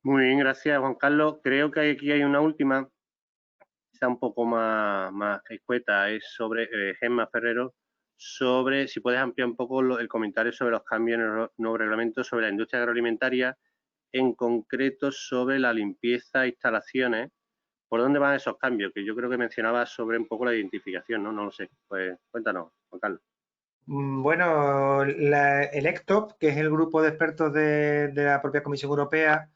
Muy bien, gracias, Juan Carlos. Creo que aquí hay una última, quizá un poco más escueta, es sobre Gemma Ferrero, sobre, si puedes ampliar un poco el comentario sobre los cambios en el nuevo reglamento sobre la industria agroalimentaria, en concreto sobre la limpieza e instalaciones. ¿Por dónde van esos cambios? Que yo creo que mencionabas sobre un poco la identificación, ¿no? No lo sé. Pues cuéntanos, Juan Carlos. Bueno, el ECTOP, que es el grupo de expertos de la propia Comisión Europea,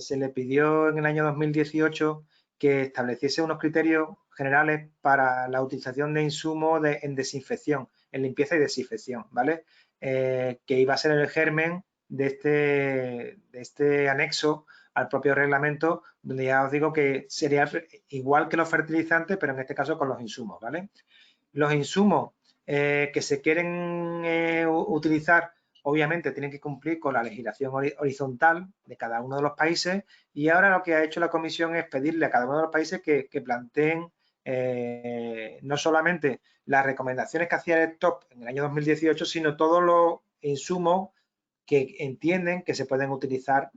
se le pidió en el año 2018 que estableciese unos criterios generales para la utilización de insumos en desinfección, en limpieza y desinfección, ¿vale? Que iba a ser el germen de este anexo al propio reglamento, donde ya os digo que sería igual que los fertilizantes, pero en este caso con los insumos, ¿vale? Los insumos que se quieren utilizar, obviamente tienen que cumplir con la legislación horizontal de cada uno de los países, y ahora lo que ha hecho la Comisión es pedirle a cada uno de los países que planteen no solamente las recomendaciones que hacía el TOP en el año 2018, sino todos los insumos que entienden que se pueden utilizar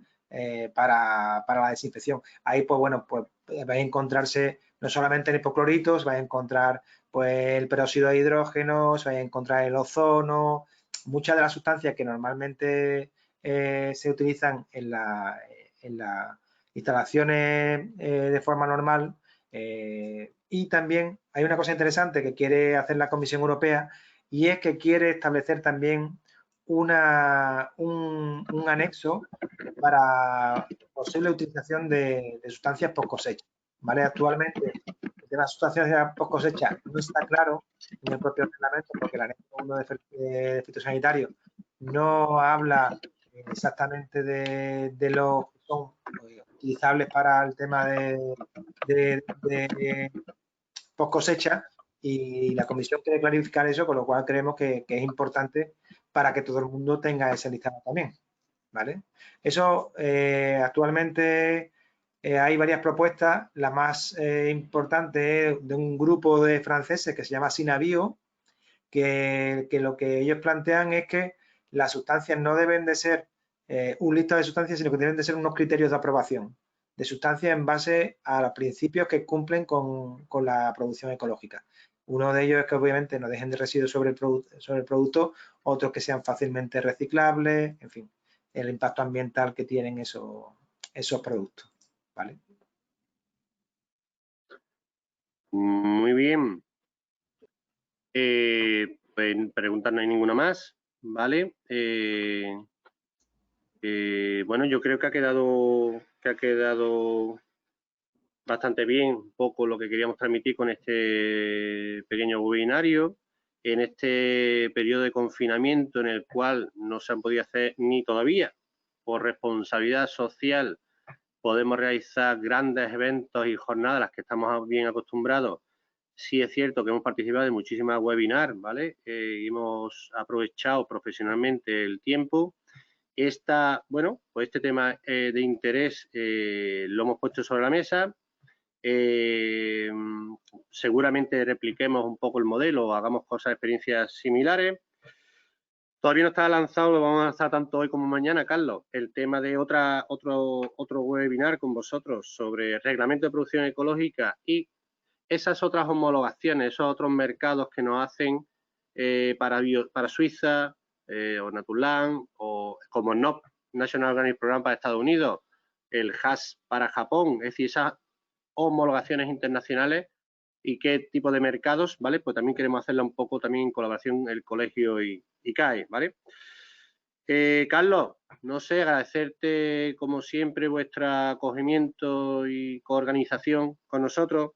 para la desinfección. Ahí, pues bueno, pues va a encontrarse no solamente el hipocloritos, va a encontrar pues el peróxido de hidrógeno, se va a encontrar el ozono, muchas de las sustancias que normalmente se utilizan en las instalaciones de forma normal. Y también hay una cosa interesante que quiere hacer la Comisión Europea, y es que quiere establecer también un anexo para posible utilización de sustancias post cosecha, ¿vale? Actualmente el tema de sustancias post cosecha no está claro en el propio reglamento, porque el anexo 1 de fitosanitario no habla exactamente de los que son utilizables para el tema de post cosecha, y la Comisión quiere clarificar eso, con lo cual creemos que es importante para que todo el mundo tenga ese listado también, ¿vale? Eso actualmente hay varias propuestas. La más importante es de un grupo de franceses que se llama Sinabio, que lo que ellos plantean es que las sustancias no deben de ser un listado de sustancias, sino que deben de ser unos criterios de aprobación de sustancias en base a los principios que cumplen con la producción ecológica. Uno de ellos es que obviamente no dejen de residuos sobre el producto, otros que sean fácilmente reciclables, en fin, el impacto ambiental que tienen esos productos, ¿vale? Muy bien. Pues preguntas no hay ninguna más, ¿vale? Bueno, yo creo que ha quedado bastante bien un poco lo que queríamos transmitir con este pequeño webinario en este periodo de confinamiento en el cual no se han podido hacer ni todavía por responsabilidad social podemos realizar grandes eventos y jornadas a las que estamos bien acostumbrados. Sí es cierto que hemos participado en muchísimas webinars, ¿vale? Hemos aprovechado profesionalmente el tiempo. Bueno, pues este tema de interés lo hemos puesto sobre la mesa. Seguramente repliquemos un poco el modelo o hagamos cosas, experiencias similares. Todavía no está lanzado, lo vamos a lanzar tanto hoy como mañana, Carlos, el tema de otro webinar con vosotros sobre reglamento de producción ecológica y esas otras homologaciones, esos otros mercados que nos hacen para Suiza o Naturland, o como NOP, National Organic Program para Estados Unidos, el HAS para Japón, es decir, esas homologaciones internacionales y qué tipo de mercados, ¿vale? Pues también queremos hacerla un poco también en colaboración el colegio y CAE, ¿vale? Carlos, no sé, agradecerte como siempre vuestro acogimiento y coorganización con nosotros.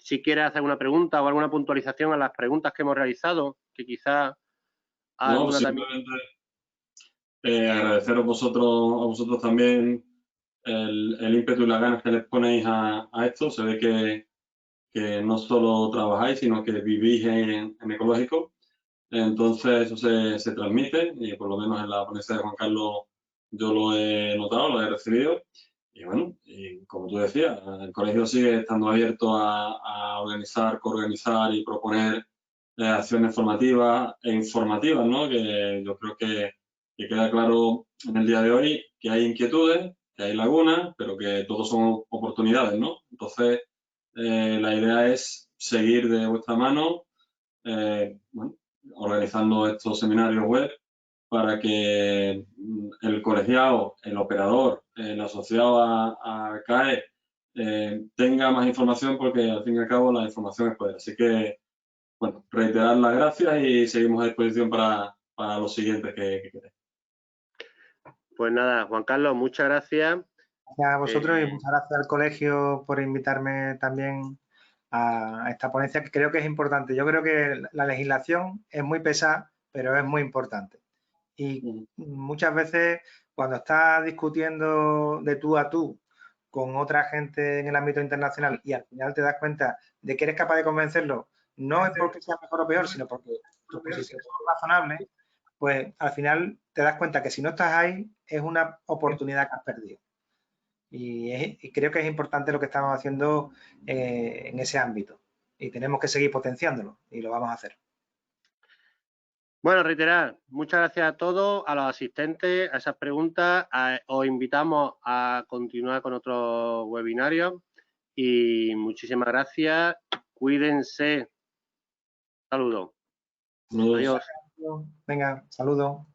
Si quieres hacer una pregunta o alguna puntualización a las preguntas que hemos realizado, que quizá alguna también. Agradeceros a vosotros también el ímpetu y las ganas que les ponéis a esto. Se ve que no solo trabajáis, sino que vivís en ecológico. Entonces eso se transmite, y por lo menos en la ponencia de Juan Carlos yo lo he notado, lo he recibido. Y bueno, y como tú decías, el colegio sigue estando abierto a organizar, coorganizar y proponer acciones formativas e informativas, ¿no? Que yo creo que queda claro en el día de hoy que hay inquietudes, que hay lagunas, pero que todos son oportunidades, ¿no? Entonces, la idea es seguir de vuestra mano, bueno, organizando estos seminarios web para que el colegiado, el operador, el asociado a CAE tenga más información, porque al fin y al cabo la información es poder. Así que, bueno, reiterar las gracias y seguimos a disposición para los siguientes que queréis. Pues nada, Juan Carlos, muchas gracias. Gracias a vosotros y muchas gracias al colegio por invitarme también a esta ponencia, que creo que es importante. Yo creo que la legislación es muy pesada, pero es muy importante. Y muchas veces cuando estás discutiendo de tú a tú con otra gente en el ámbito internacional y al final te das cuenta de que eres capaz de convencerlo, no es porque sea mejor o peor, sino porque tus posiciones son razonables, pues al final te das cuenta que si no estás ahí es una oportunidad que has perdido. Y creo que es importante lo que estamos haciendo en ese ámbito. Y tenemos que seguir potenciándolo y lo vamos a hacer. Bueno, reiterar, muchas gracias a todos, a los asistentes, a esas preguntas. Os invitamos a continuar con otros webinarios y muchísimas gracias. Cuídense. Saludos. Saludos. Adiós. Venga, saludos.